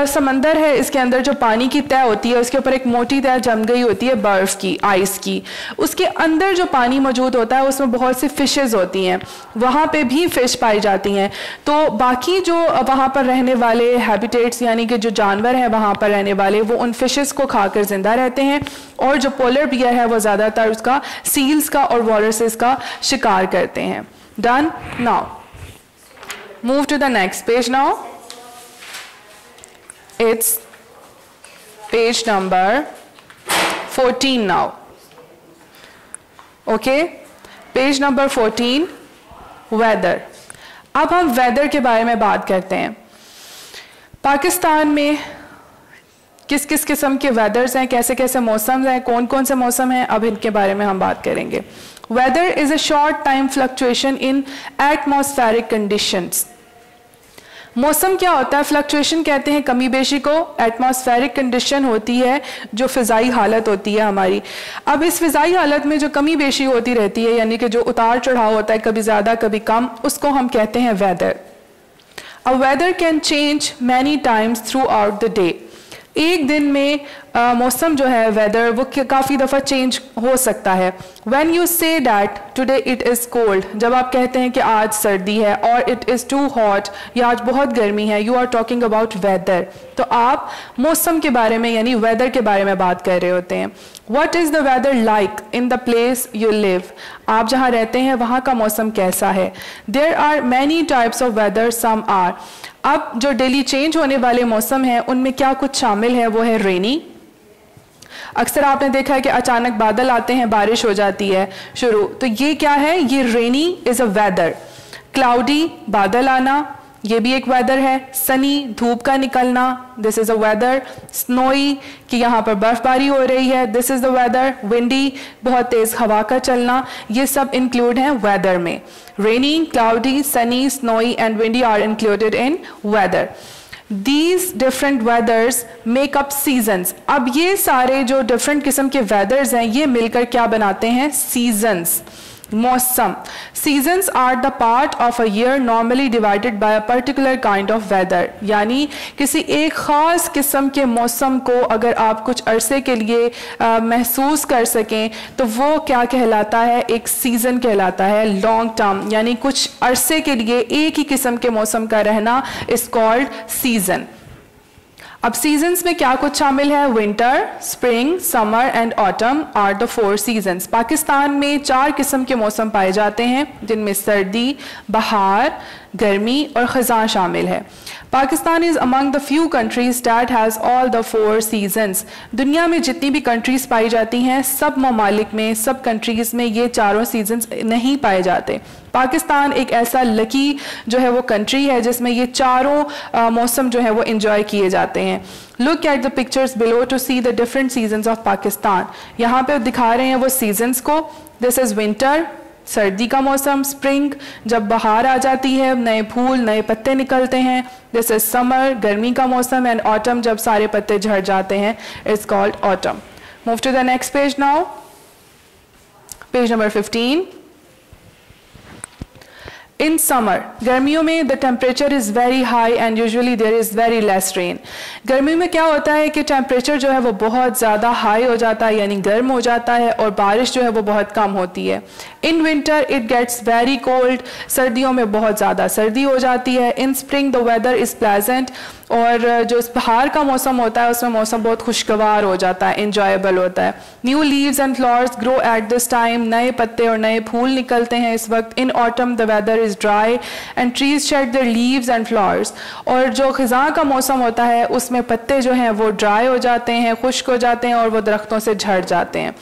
A: समंदर है, इसके अंदर जो पानी की तह होती है उसके ऊपर एक मोटी तह जम गई होती है बर्फ़ की, आइस की. उसके अंदर जो पानी मौजूद होता है उसमें बहुत सी फिशेस होती हैं, वहाँ पे भी फ़िश पाई जाती हैं. तो बाकी जो वहाँ पर रहने वाले हैबिटेट्स यानी कि जो जानवर हैं वहाँ पर रहने वाले, वो उन फिशेस को खाकर ज़िंदा रहते हैं, और जो पोलर बियर है वो ज़्यादातर उसका सील्स का और वॉलरसेस का शिकार करते हैं. Done. Now move to the next page. Now it's page number 14 now. Okay, page number 14, weather. अब हम वेदर के बारे में बात करते हैं. पाकिस्तान में किस किस किस्म के वेदर्स हैं, कैसे कैसे मौसम हैं, कौन कौन से मौसम हैं, अब इनके बारे में हम बात करेंगे. Weather is a short time fluctuation in atmospheric conditions. मौसम क्या होता है? फ्लक्चुएशन कहते हैं कमी बेशी को. एटमॉस्फेरिक कंडीशन होती है जो फ़िज़ाई हालत होती है हमारी. अब इस फ़िज़ाई हालत में जो कमी बेशी होती रहती है, यानी कि जो उतार चढ़ाव होता है, कभी ज़्यादा कभी कम, उसको हम कहते हैं weather. A weather can change many times throughout the day. एक दिन में मौसम जो है वेदर वो काफ़ी दफ़ा चेंज हो सकता है. When you say that today it is cold, जब आप कहते हैं कि आज सर्दी है, और it is too hot, या आज बहुत गर्मी है, you are talking about weather, तो आप मौसम के बारे में यानी वेदर के बारे में बात कर रहे होते हैं. What is the weather like in the place you live? आप जहाँ रहते हैं वहाँ का मौसम कैसा है? There are many types of weather, some are. अब जो डेली चेंज होने वाले मौसम हैं उनमें क्या कुछ शामिल है? वो है रेनी. अक्सर आपने देखा है कि अचानक बादल आते हैं, बारिश हो जाती है शुरू, तो ये क्या है, ये रेनी इज़ अ वेदर। क्लाउडी, बादल आना, ये भी एक वेदर है। सनी, धूप का निकलना, this is a weather. Snowy, कि यहाँ पर बर्फबारी हो रही है, this is the weather. Windy, बहुत तेज़ हवा का चलना, ये सब इंक्लूड हैं वेदर में। Rainy, cloudy, sunny, snowy and windy are included in weather. These different weathers make up seasons. अब ये सारे जो different किस्म के weathers हैं, ये मिलकर क्या बनाते हैं, seasons, मौसम। Seasons are the part of a year normally divided by a particular kind of weather. यानी किसी एक ख़ास किस्म के मौसम को अगर आप कुछ अरसे के लिए महसूस कर सकें तो वो क्या कहलाता है, एक सीज़न कहलाता है, लॉन्ग टर्म, यानी कुछ अरसे के लिए एक ही किस्म के मौसम का रहना इज़ कॉल्ड सीज़न। अब सीजन्स में क्या कुछ शामिल है, winter, spring, summer and autumn are the 4 seasons. Pakistan में 4 किस्म के मौसम पाए जाते हैं जिनमें सर्दी, बहार, गर्मी और ख़ज़ां शामिल है। Pakistan is among the few countries that has all the 4 seasons. दुनिया में जितनी भी कंट्रीज़ पाई जाती हैं, सब ममालिक में, सब कंट्रीज़ में ये चारों सीजन्स नहीं पाए जाते। पाकिस्तान एक ऐसा लकी जो है वो कंट्री है जिसमें ये चारों मौसम जो है वो इंजॉय किए जाते हैं। Look at the pictures below to see the different seasons of Pakistan. यहाँ पे दिखा रहे हैं वो सीजन्स को। दिस इज़ विंटर, सर्दी का मौसम। स्प्रिंग, जब बहार आ जाती है, नए फूल, नए पत्ते निकलते हैं। दिस इज समर, गर्मी का मौसम। एंड ऑटम, जब सारे पत्ते झड़ जाते हैं, it's called autumn. Move to the next page now, page number 15। In summer, गर्मियों में the temperature is very high and usually there is very less rain. गर्मी में क्या होता है कि टेम्परेचर जो है वो बहुत ज़्यादा हाई हो जाता है, यानी गर्म हो जाता है, और बारिश जो है वो बहुत कम होती है। In winter it gets very cold, सर्दियों में बहुत ज़्यादा सर्दी हो जाती है। In spring the weather is pleasant, और जो इस बहार का मौसम होता है उसमें मौसम बहुत खुशगवार हो जाता है, इंजॉयबल होता है। New leaves and flowers grow at this time, नए पत्ते और नए फूल निकलते हैं इस वक्त। In autumn the weather is dry and trees shed their leaves and flowers, और जो ख़ज़ां का मौसम होता है उसमें पत्ते जो हैं वो ड्राई हो जाते हैं, खुश्क हो जाते हैं, और वो दरख्तों से झड़ जाते हैं।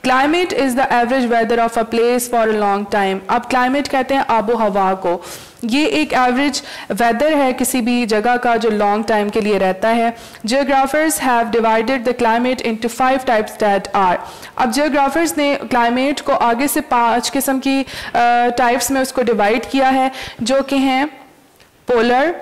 A: Climate is the average weather of a place for a long time. अब क्लाइमेट कहते हैं आबो हवा को। ये एक एवरेज वेदर है किसी भी जगह का जो लॉन्ग टाइम के लिए रहता है। Geographers have divided the climate into 5 types that are. अब जियोग्राफर्स ने क्लाइमेट को आगे से 5 किस्म की टाइप्स में उसको डिवाइड किया है, जो कि हैं पोलर,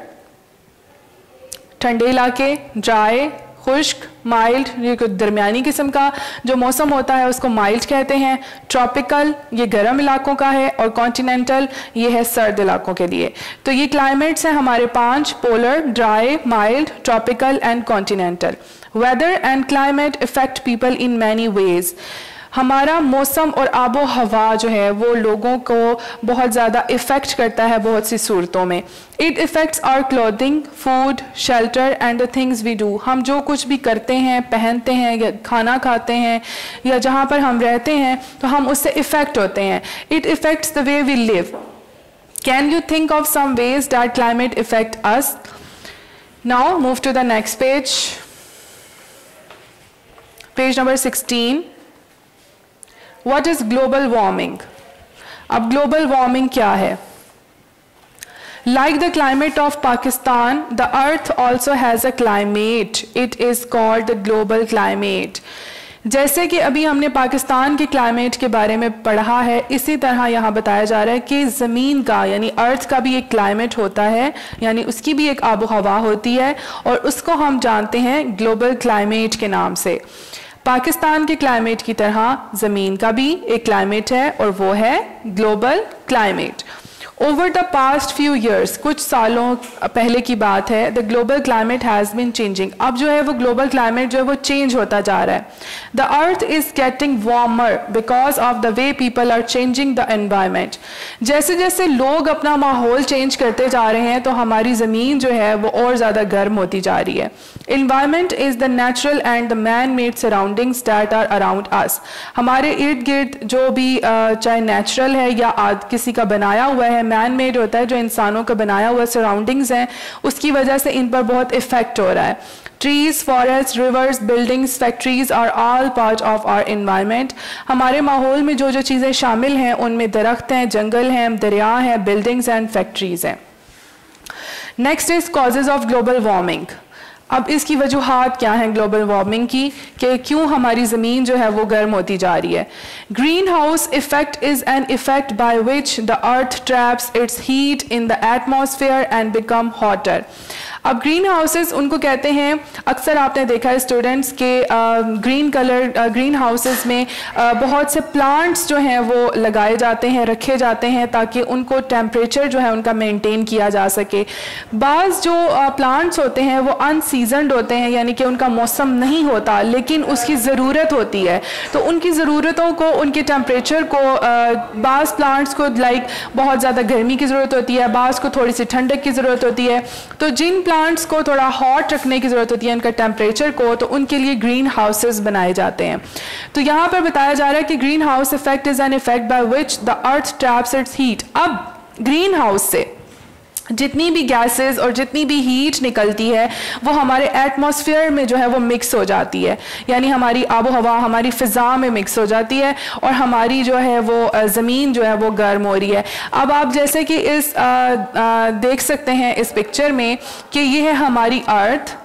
A: ठंडे इलाके, ड्राई, खुश्क, माइल्ड, ये कुछ दरमियानी किस्म का जो मौसम होता है उसको माइल्ड कहते हैं। ट्रॉपिकल, ये गर्म इलाकों का है, और कॉन्टिनेंटल, ये है सर्द इलाकों के लिए। तो ये क्लाइमेट्स हैं हमारे 5, polar, dry, mild, tropical and continental. Weather and climate affect people in many ways. हमारा मौसम और आबो हवा जो है वो लोगों को बहुत ज़्यादा इफ़ेक्ट करता है बहुत सी सूरतों में। It affects our clothing, food, shelter and the things we do. हम जो कुछ भी करते हैं, पहनते हैं, या खाना खाते हैं, या जहाँ पर हम रहते हैं, तो हम उससे इफ़ेक्ट होते हैं। It affects the way we live. Can you think of some ways that climate affect us? Now move to the next page, page number 16। What is global warming? अब global warming क्या है? Like the climate of Pakistan, the earth also has a climate. It is called the global climate. जैसे कि अभी हमने पाकिस्तान के climate के बारे में पढ़ा है, इसी तरह यहाँ बताया जा रहा है कि ज़मीन का यानी अर्थ का भी एक क्लाइमेट होता है, यानी उसकी भी एक आबो हवा होती है, और उसको हम जानते हैं ग्लोबल क्लाइमेट के नाम से। पाकिस्तान के क्लाइमेट की तरह ज़मीन का भी एक क्लाइमेट है, और वो है global climate. Over the past few years, कुछ सालों पहले की बात है, the global climate has been changing. अब जो है वो ग्लोबल क्लाइमेट जो है वो चेंज होता जा रहा है। The earth is getting warmer because of the way people are changing the environment. जैसे जैसे लोग अपना माहौल चेंज करते जा रहे हैं तो हमारी ज़मीन जो है वो और ज़्यादा गर्म होती जा रही है। Environment is the natural and the man-made surroundings that are around us. हमारे इर्द गिर्द जो भी चाहे नेचुरल है या किसी का बनाया हुआ है, मैन मेड होता है, जो इंसानों का बनाया हुआ सराउंडिंग्स हैं, उसकी वजह से इन पर बहुत इफेक्ट हो रहा है। Trees, forest, rivers, buildings, factories are all part of our environment. हमारे माहौल में जो जो चीज़ें शामिल हैं उनमें दरख्त हैं, जंगल हैं, दरिया हैं, बिल्डिंग्स एंड फैक्ट्रीज हैं। Next is causes of global warming. अब इसकी वजूहात क्या हैं ग्लोबल वार्मिंग की, कि क्यों हमारी ज़मीन जो है वो गर्म होती जा रही है। Green house effect is an effect by which the earth traps it's heat in the atmosphere and become hotter. अब ग्रीन हाउसेस उनको कहते हैं, अक्सर आपने देखा है स्टूडेंट्स के ग्रीन हाउसेस में बहुत से प्लांट्स जो हैं वो लगाए जाते हैं, रखे जाते हैं, ताकि उनको टेम्परेचर जो है उनका मेंटेन किया जा सके। बाज़ जो प्लांट्स होते हैं वो अनसीजनड होते हैं, यानी कि उनका मौसम नहीं होता, लेकिन उसकी ज़रूरत होती है, तो उनकी ज़रूरतों को, उनके टेम्परेचर को, बाज़ प्लांट्स को बहुत ज़्यादा गर्मी की ज़रूरत होती है, बाज़ को थोड़ी सी ठंडक की ज़रूरत होती है। तो जिन प्लांट्स को थोड़ा हॉट रखने की ज़रूरत होती है उनका टेम्परेचर को, तो उनके लिए ग्रीन हाउसेस बनाए जाते हैं। तो यहाँ पर बताया जा रहा है कि green house effect is an effect by which the earth traps it's heat. अब ग्रीन हाउस से जितनी भी गैसेस और जितनी भी हीट निकलती है वो हमारे एटमॉस्फेयर में जो है वो मिक्स हो जाती है, यानी हमारी आबो हवा, हमारी फ़िज़ा में मिक्स हो जाती है, और हमारी जो है वो ज़मीन जो है वो गर्म हो रही है। अब आप जैसे कि इस देख सकते हैं इस पिक्चर में कि ये है हमारी अर्थ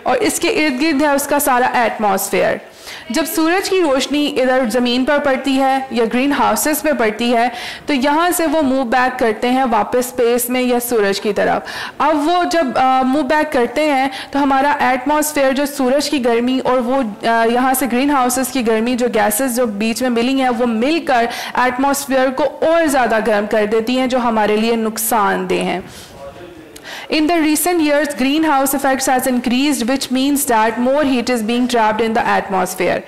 A: और इसके इर्द गिर्द है उसका सारा एटमॉस्फेयर। जब सूरज की रोशनी इधर ज़मीन पर पड़ती है या ग्रीन हाउसेस पे पड़ती है, तो यहाँ से वो मूव बैक करते हैं वापस स्पेस में या सूरज की तरफ। अब वो जब मूव बैक करते हैं तो हमारा एटमॉस्फेयर जो सूरज की गर्मी और वो यहाँ से ग्रीन हाउसेस की गर्मी, जो गैसेस जो बीच में मिली हैं, वो मिलकर एटमॉस्फेयर को और ज़्यादा गर्म कर देती हैं, जो हमारे लिए नुकसानदेह हैं। In the recent years, greenhouse effects has increased, which means that more heat is being trapped in the atmosphere.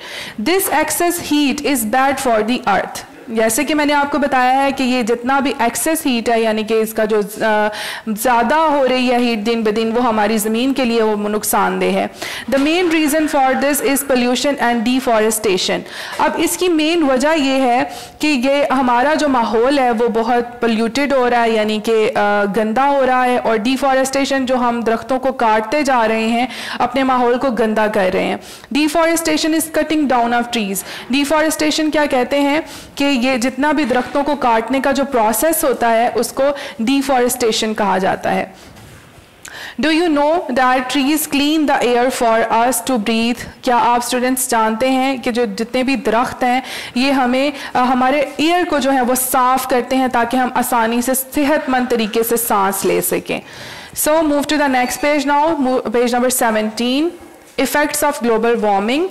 A: This excess heat is bad for the earth. जैसे कि मैंने आपको बताया है कि ये जितना भी एक्सेस हीट है, यानी कि इसका जो ज़्यादा हो रही है हीट दिन ब दिन, वो हमारी ज़मीन के लिए वो नुकसानदेह है। The main reason for this is pollution and deforestation. अब इसकी मेन वजह ये है कि ये हमारा जो माहौल है वो बहुत पोल्यूटेड हो रहा है, यानी कि गंदा हो रहा है, और डिफॉरेस्टेशन, जो हम दरख्तों को काटते जा रहे हैं, अपने माहौल को गंदा कर रहे हैं। Deforestation is cutting down of trees. Deforestation क्या कहते हैं कि ये जितना भी दरख्तों को काटने का जो प्रोसेस होता है उसको डिफॉरेस्टेशन कहा जाता है। Do you know that trees clean the air for us to breathe? क्या आप स्टूडेंट्स जानते हैं कि जो जितने भी दरख्त हैं ये हमें हमारे एयर को जो है वो साफ करते हैं, ताकि हम आसानी से सेहतमंद तरीके से सांस ले सकें। So move to the next page now, page number 17, effects of global warming.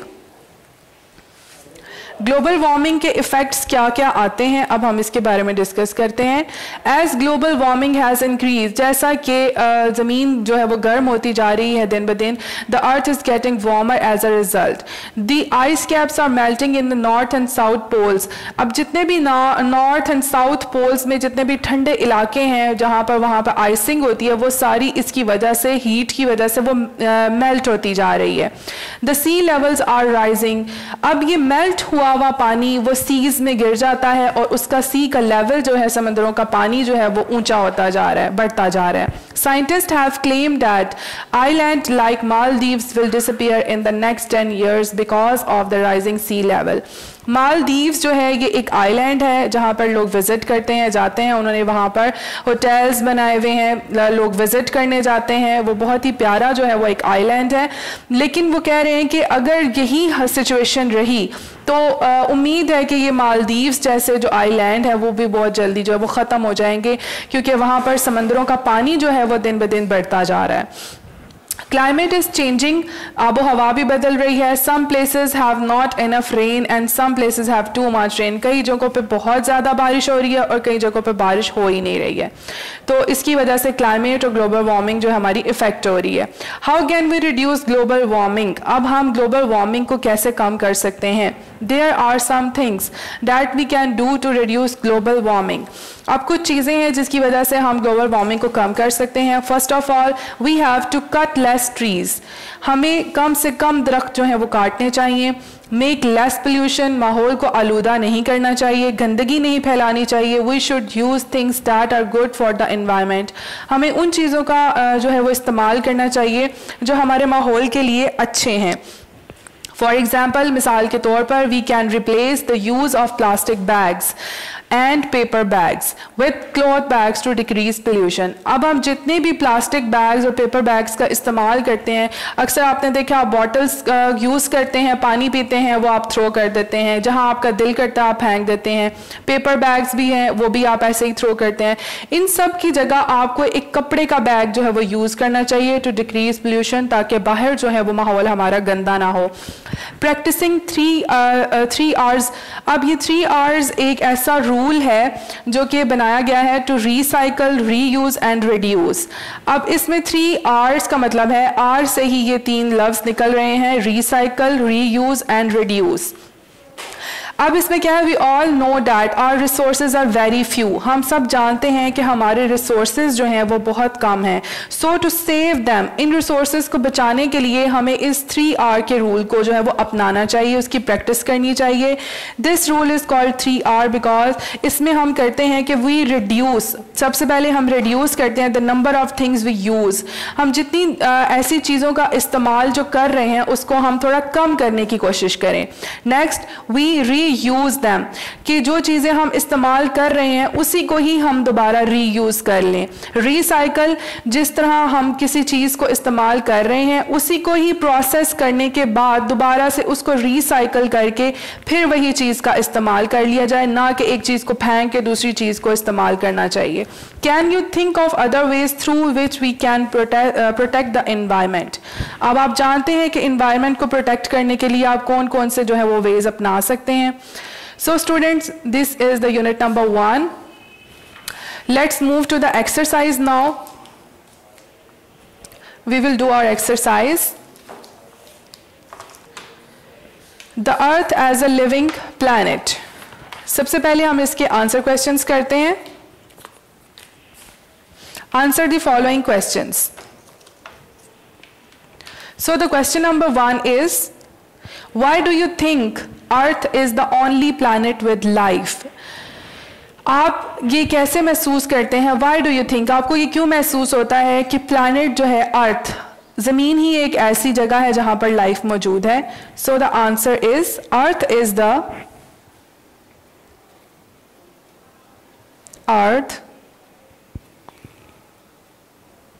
A: Global warming के इफ़ेक्ट्स क्या क्या आते हैं, अब हम इसके बारे में डिस्कस करते हैं। As global warming has increase, जैसा कि ज़मीन जो है वो गर्म होती जा रही है दिन ब दिन, the earth is getting warmer as a result. The ice caps are melting in the north and south poles. अब जितने भी नॉर्थ एंड साउथ पोल्स में जितने भी ठंडे इलाके हैं जहाँ पर वहाँ पर आइसिंग होती है, वो सारी इसकी वजह से, हीट की वजह से वो मेल्ट होती जा रही है। The sea levels are rising. अब ये मेल्ट हुआ हुआ पानी वो सीज में गिर जाता है, और उसका सी का लेवल जो है, समंदरों का पानी जो है वो ऊंचा होता जा रहा है, बढ़ता जा रहा है। Scientists have claimed that islands like Maldives will disappear in the next 10 years because of the rising sea level. Maldives जो है ये एक आइलैंड है जहाँ पर लोग विज़िट करते हैं, जाते हैं, उन्होंने वहाँ पर होटल्स बनाए हुए हैं, लोग विज़िट करने जाते हैं। वो बहुत ही प्यारा जो है वो एक आइलैंड है, लेकिन वो कह रहे हैं कि अगर यही सिचुएशन रही तो उम्मीद है कि ये मालदीव्स जैसे जो आइलैंड है वो भी बहुत जल्दी जो है वो ख़त्म हो जाएंगे, क्योंकि वहाँ पर समंदरों का पानी जो है वो दिन ब दिन बढ़ता जा रहा है। क्लाइमेट इज चेंजिंग, आबो हवा भी बदल रही है। Some places have not enough rain and some places have too much rain. कई जगहों पे बहुत ज़्यादा बारिश हो रही है और कई जगहों पे बारिश हो ही नहीं रही है। तो इसकी वजह से क्लाइमेट और ग्लोबल वार्मिंग जो हमारी इफेक्ट हो रही है। How can we reduce global warming? अब हम ग्लोबल वार्मिंग को कैसे कम कर सकते हैं? There are some things that we can do to reduce global warming. अब कुछ चीज़ें हैं जिसकी वजह से हम ग्लोबल वार्मिंग को कम कर सकते हैं. First of all we have to cut less trees. हमें कम से कम दरख्त जो हैं वो काटने चाहिए. मेक लेस पोल्यूशन, माहौल को आलूदा नहीं करना चाहिए, गंदगी नहीं फैलानी चाहिए. We should use things that are good for the environment. हमें उन चीज़ों का जो है वो इस्तेमाल करना चाहिए जो हमारे माहौल के लिए अच्छे हैं. फॉर एग्जाम्पल, मिसाल के तौर पर we can replace the use of plastic bags and paper bags with cloth bags to decrease pollution. अब हम जितने भी प्लास्टिक बैग्स और पेपर बैग्स का इस्तेमाल करते हैं, अक्सर आपने देखा आप बॉटल्स यूज़ करते हैं, पानी पीते हैं, वो आप थ्रो कर देते हैं, जहां आपका दिल करता है आप फेंक देते हैं. पेपर बैग्स भी हैं, वो भी आप ऐसे ही थ्रो करते हैं. इन सब की जगह आपको एक कपड़े का बैग जो है वो यूज़ करना चाहिए टू डिक्रीज पोल्यूशन, ताकि बाहर जो है वो माहौल हमारा गंदा ना हो. Practising 3 R's. अब ये 3 आवर्स एक ऐसा रूल है जो कि बनाया गया है to recycle, reuse and reduce. अब इसमें 3 आवर्स का मतलब है, आर से ही ये 3 लफ्ज निकल रहे हैं, रिसाइकल, रीयूज एंड रिड्यूस. अब इसमें क्या है, we all know that our resources are very few. हम सब जानते हैं कि हमारे रिसोर्सेज जो हैं वो बहुत कम हैं. सो टू सेव दैम, इन रिसोर्सेज को बचाने के लिए हमें इस 3R के रूल को जो है वो अपनाना चाहिए, उसकी प्रैक्टिस करनी चाहिए. This rule is called 3R because इसमें हम करते हैं कि वी रिड्यूस. सबसे पहले हम रिड्यूस करते हैं the number of things we use. हम जितनी ऐसी चीज़ों का इस्तेमाल जो कर रहे हैं उसको हम थोड़ा कम करने की कोशिश करें. नेक्स्ट, वी यूज दैम, कि जो चीज़ें हम इस्तेमाल कर रहे हैं उसी को ही हम दोबारा रीयूज़ कर लें. रिसाइकल, जिस तरह हम किसी चीज़ को इस्तेमाल कर रहे हैं उसी को ही प्रोसेस करने के बाद दोबारा से उसको रिसाइकल करके फिर वही चीज़ का इस्तेमाल कर लिया जाए, ना कि एक चीज़ को फेंक के दूसरी चीज़ को इस्तेमाल करना चाहिए. Can you think of other ways through which we can protect the environment. अब आप जानते हैं कि एनवायरनमेंट को प्रोटेक्ट करने के लिए आप कौन कौन से जो है वो वेज अपना सकते हैं. So students, this is the unit number 1. Let's move to the exercise now. We will do our exercise. The earth as a living planet. सबसे पहले हम इसके आंसर क्वेश्चंस करते हैं. Answer the following questions. So the question number 1 is, why do you think Earth is the only planet with life? आप ये कैसे महसूस करते हैं? Why do you think? आपको ये क्यों महसूस होता है कि प्लैनेट जो है अर्थ, ज़मीन ही एक ऐसी जगह है जहाँ पर लाइफ मौजूद है? So the answer is, Earth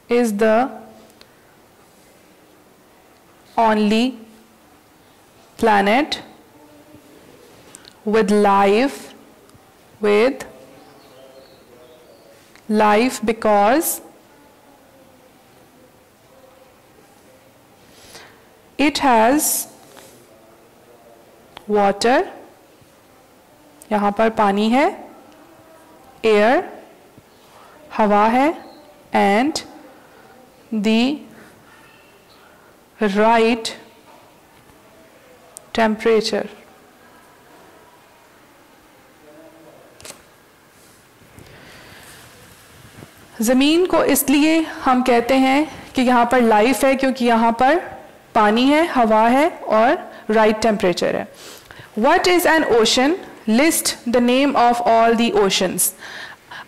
A: is the only planet with life because it has water, यहाँ पर पानी है, air, हवा है, and the right temperature. ज़मीन को इसलिए हम कहते हैं कि यहाँ पर लाइफ है क्योंकि यहाँ पर पानी है, हवा है और राइट टेम्परेचर है. What is an ocean? List the name of all the oceans.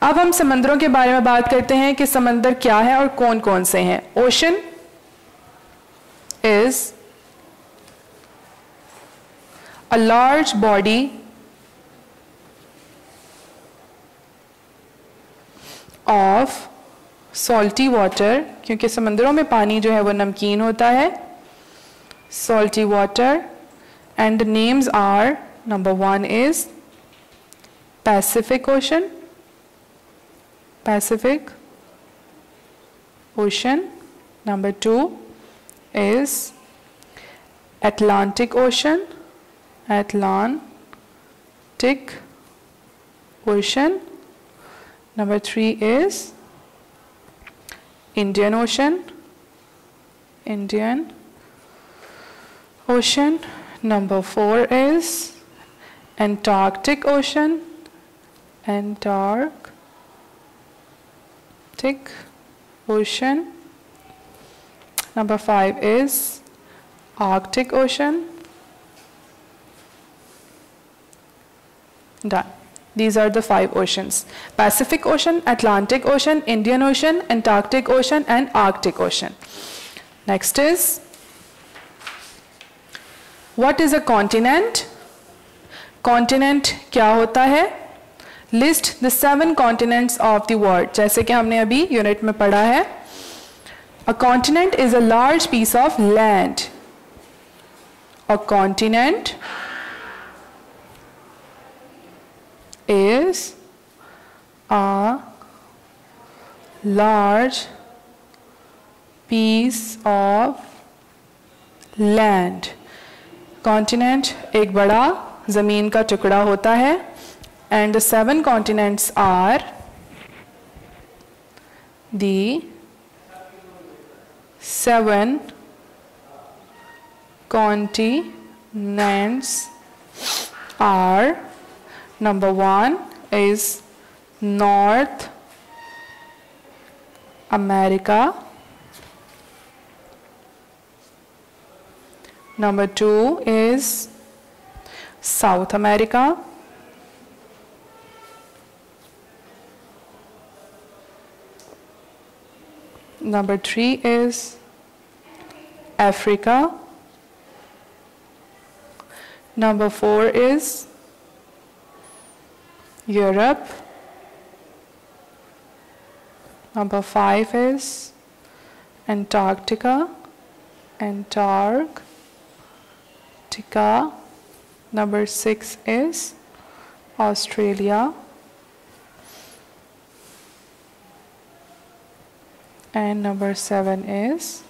A: अब हम समंदरों के बारे में बात करते हैं कि समंदर क्या है और कौन कौन से हैं. Ocean is a large body of salty water, क्योंकि समंदरों में पानी जो है वो नमकीन होता है, salty water, and the names are, number 1 is Pacific Ocean, number 2 is Atlantic Ocean, number 3 is Indian Ocean, number 4 is Antarctic Ocean, Antarctic Ocean. Number 5 is Arctic Ocean. Done. These are the 5 oceans: Pacific Ocean, Atlantic Ocean, Indian Ocean, Antarctic Ocean, and Arctic Ocean. Next is, what is a continent? Continent क्या होता है? List the 7 continents of the world. जैसे कि हमने अभी unit में पढ़ा है. A continent is a large piece of land. A continent is a large piece of land. Continent एक बड़ा ज़मीन का टुकड़ा होता है. And the 7 continents are the 7 continents are, number 1 is North America, number 2 is South America, number 3 is Africa, number 4 is Europe, number 5 is Antarctica, number 6 is Australia, and number 7 is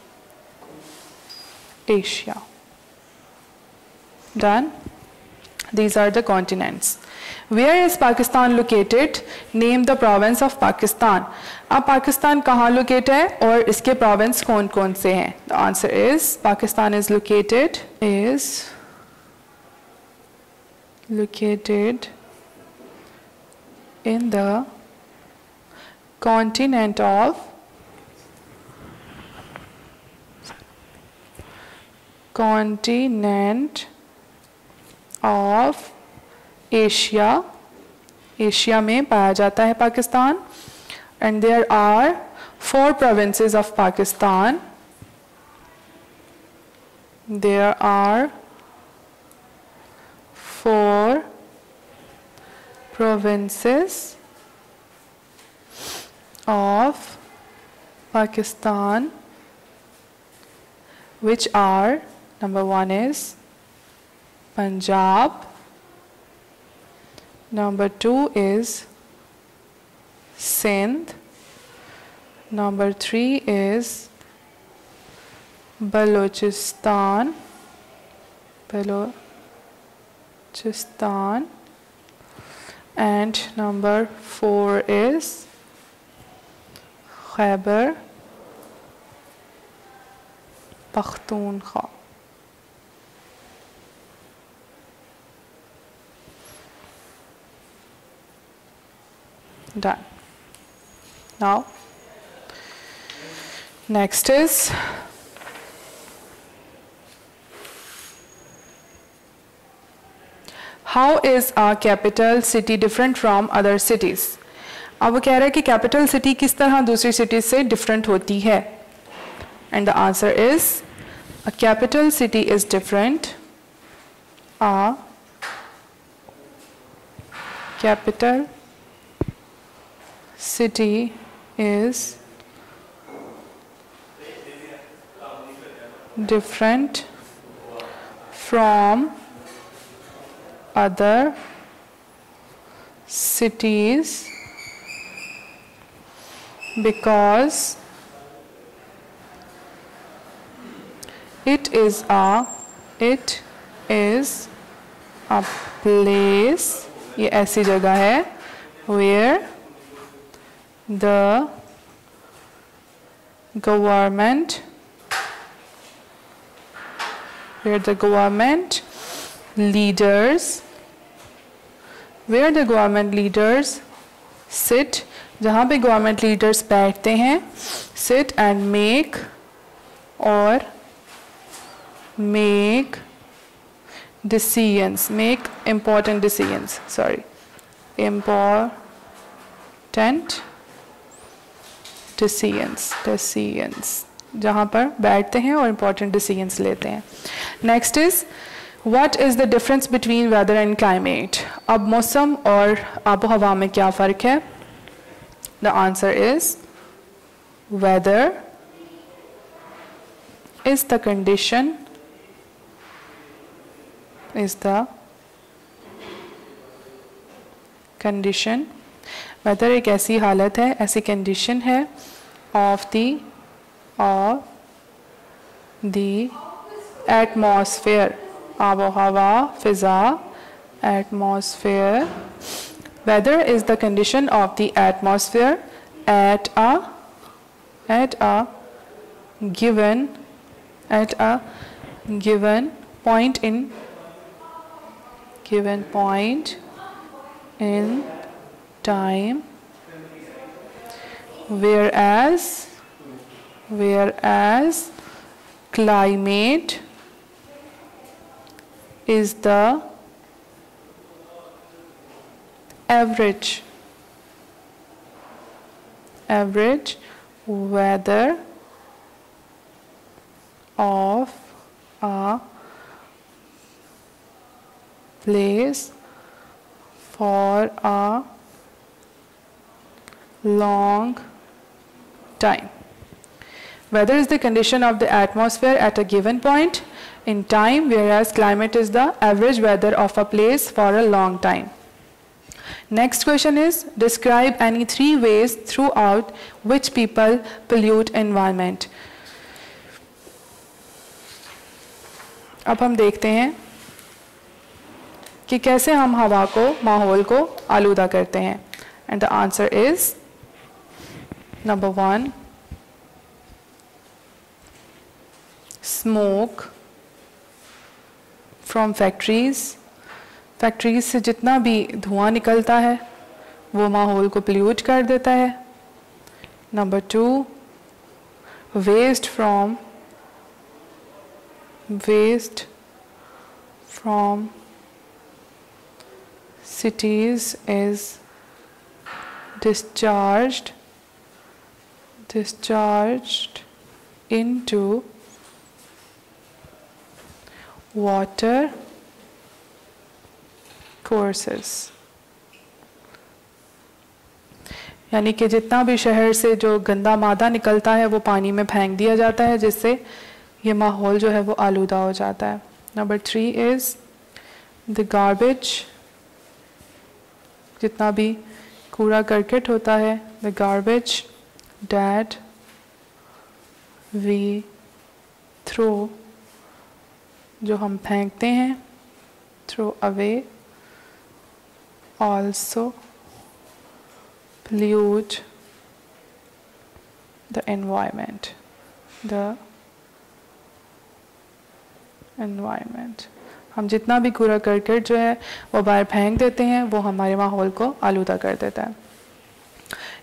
A: Asia. Done? These are the continents. Where is Pakistan located? Name the province of Pakistan. अब पाकिस्तान कहाँ locate है और इसके province कौन कौन से हैं? The answer is Pakistan is located in the continent of Asia. Asia में पाया जाता है Pakistan. And there are 4 provinces of Pakistan. There are 4 provinces of Pakistan, which are, number 1 is Punjab, number 2 is Sindh, number 3 is Balochistan, and number 4 is Khyber Pakhtunkhwa. Done. Now, next is how is a capital city different from other cities? अब वो कह रहा है कि capital city किस तरह दूसरी city से डिफरेंट होती है. And the answer is, a capital city is different. A capital city is different from other cities because it is a place, ये ऐसी जगह है where the government leaders where the government leaders sit, जहाँ पे government leaders बैठते हैं, sit and make decisions, make important decisions, important decisions, जहाँ पर बैठते हैं और important decisions लेते हैं. Next is, what is the difference between weather and climate? अब मौसम और आबो हवा में क्या फ़र्क है? The answer is, weather is the condition, weather एक ऐसी हालत है, ऐसी condition है of the atmosphere, आबो हवा, फिजा, atmosphere. Weather is the condition of the atmosphere at a given point in time, whereas climate is the average weather of a place for a long time. Weather is the condition of the atmosphere at a given point in time, whereas climate is the average weather of a place for a long time. Next question is, describe any 3 ways throughout which people pollute environment. अब हम देखते हैं कि कैसे हम हवा को, माहौल को आलूदा करते हैं. And the answer is, number 1, smoke from factories. Factories से जितना भी धुआं निकलता है वो माहौल को पोल्यूट कर देता है. Number 2, waste from cities is discharged into water courses. यानी कि जितना भी शहर से जो गंदा मादा निकलता है वो पानी में फेंक दिया जाता है, जिससे ये माहौल जो है वो आलूदा हो जाता है. नंबर 3 इज द गार्बेज, जितना भी कूड़ा करकट होता है, the garbage that we throw, जो हम फेंकते हैं, throw away, also pollute the environment. हम जितना भी कूड़ा करकट जो है वो बाहर फेंक देते हैं, वो हमारे माहौल को आलूदा कर देता है.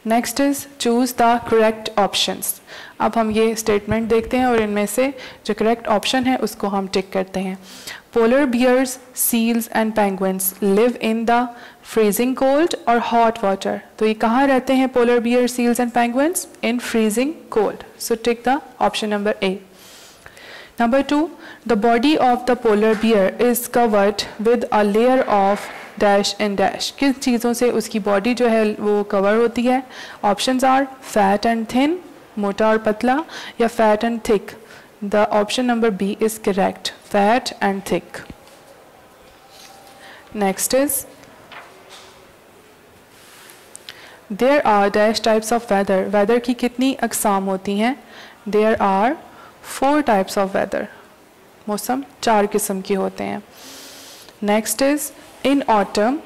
A: Next is choose the correct options. अब हम ये स्टेटमेंट देखते हैं और इनमें से जो करेक्ट ऑप्शन है उसको हम टिक करते हैं. Polar bears, seals and penguins live in the freezing cold और हॉट वाटर. तो ये कहाँ रहते हैं polar bear, seals and penguins? In freezing cold. So tick the option number A. Number 2, the body of the polar bear is covered with a layer of dash and dash. किन चीज़ों से उसकी body जो है वो cover होती है? Options are fat and thin, मोटा और पतला, या fat and thick. The option number B is correct, fat and thick. Next is there are dash types of weather. वेदर की कितनी अकसाम होती हैं? There are 4 types of weather. मौसम 4 किस्म के होते हैं. Next is in autumn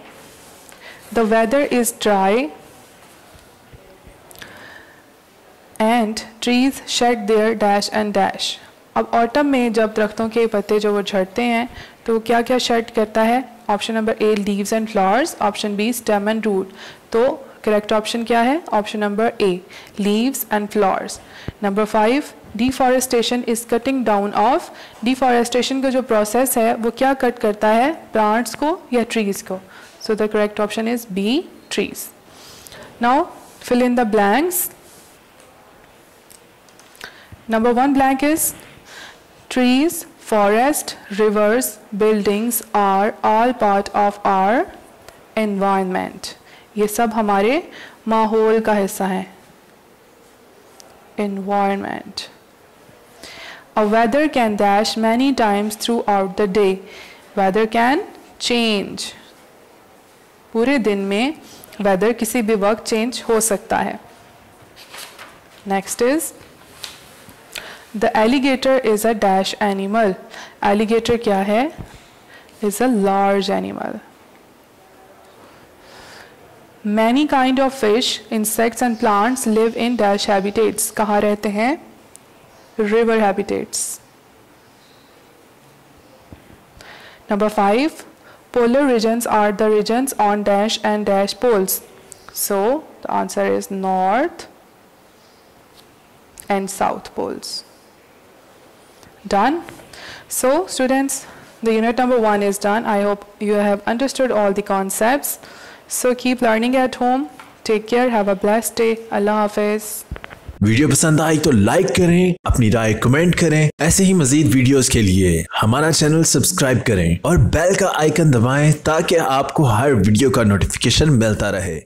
A: the weather is dry and trees shed their dash and dash. अब ऑटम में जब दरख्तों के पत्ते जो वो झड़ते हैं तो क्या क्या शेड करता है? Option number A leaves and flowers, option B stem and root. तो करेक्ट ऑप्शन क्या है? Option number A leaves and flowers. Number 5 deforestation is cutting down of. Deforestation का जो प्रोसेस है वो क्या कट करता है? प्लांट्स को या ट्रीज को? So the correct option is B trees. Now fill in the blanks. Number 1 blank is trees, forest, rivers, buildings are all part of our environment. ये सब हमारे माहौल का हिस्सा है। Environment. A weather can dash many times throughout the day. Weather can change. पूरे दिन में वेदर किसी भी वक्त चेंज हो सकता है। Next is the alligator is a dash animal. Alligator क्या है? Is a large animal. Many kind of fish, insects and plants live in dash habitats. कहाँ रहते हैं? River habitats. Number 5 polar regions are the regions on dash and dash poles. So the answer is north and south poles. Done. So students, the unit number 1 is done. I hope you have understood all the concepts. So keep learning at home. Take care. Have a blessed day. Allah Hafiz.
B: Video पसंद आई तो like करें, अपनी राय comment करें। ऐसे ही मजीद videos के लिए हमारा channel subscribe करें और बेल का आइकन दबाएं ताकि आपको हर वीडियो का नोटिफिकेशन मिलता रहे।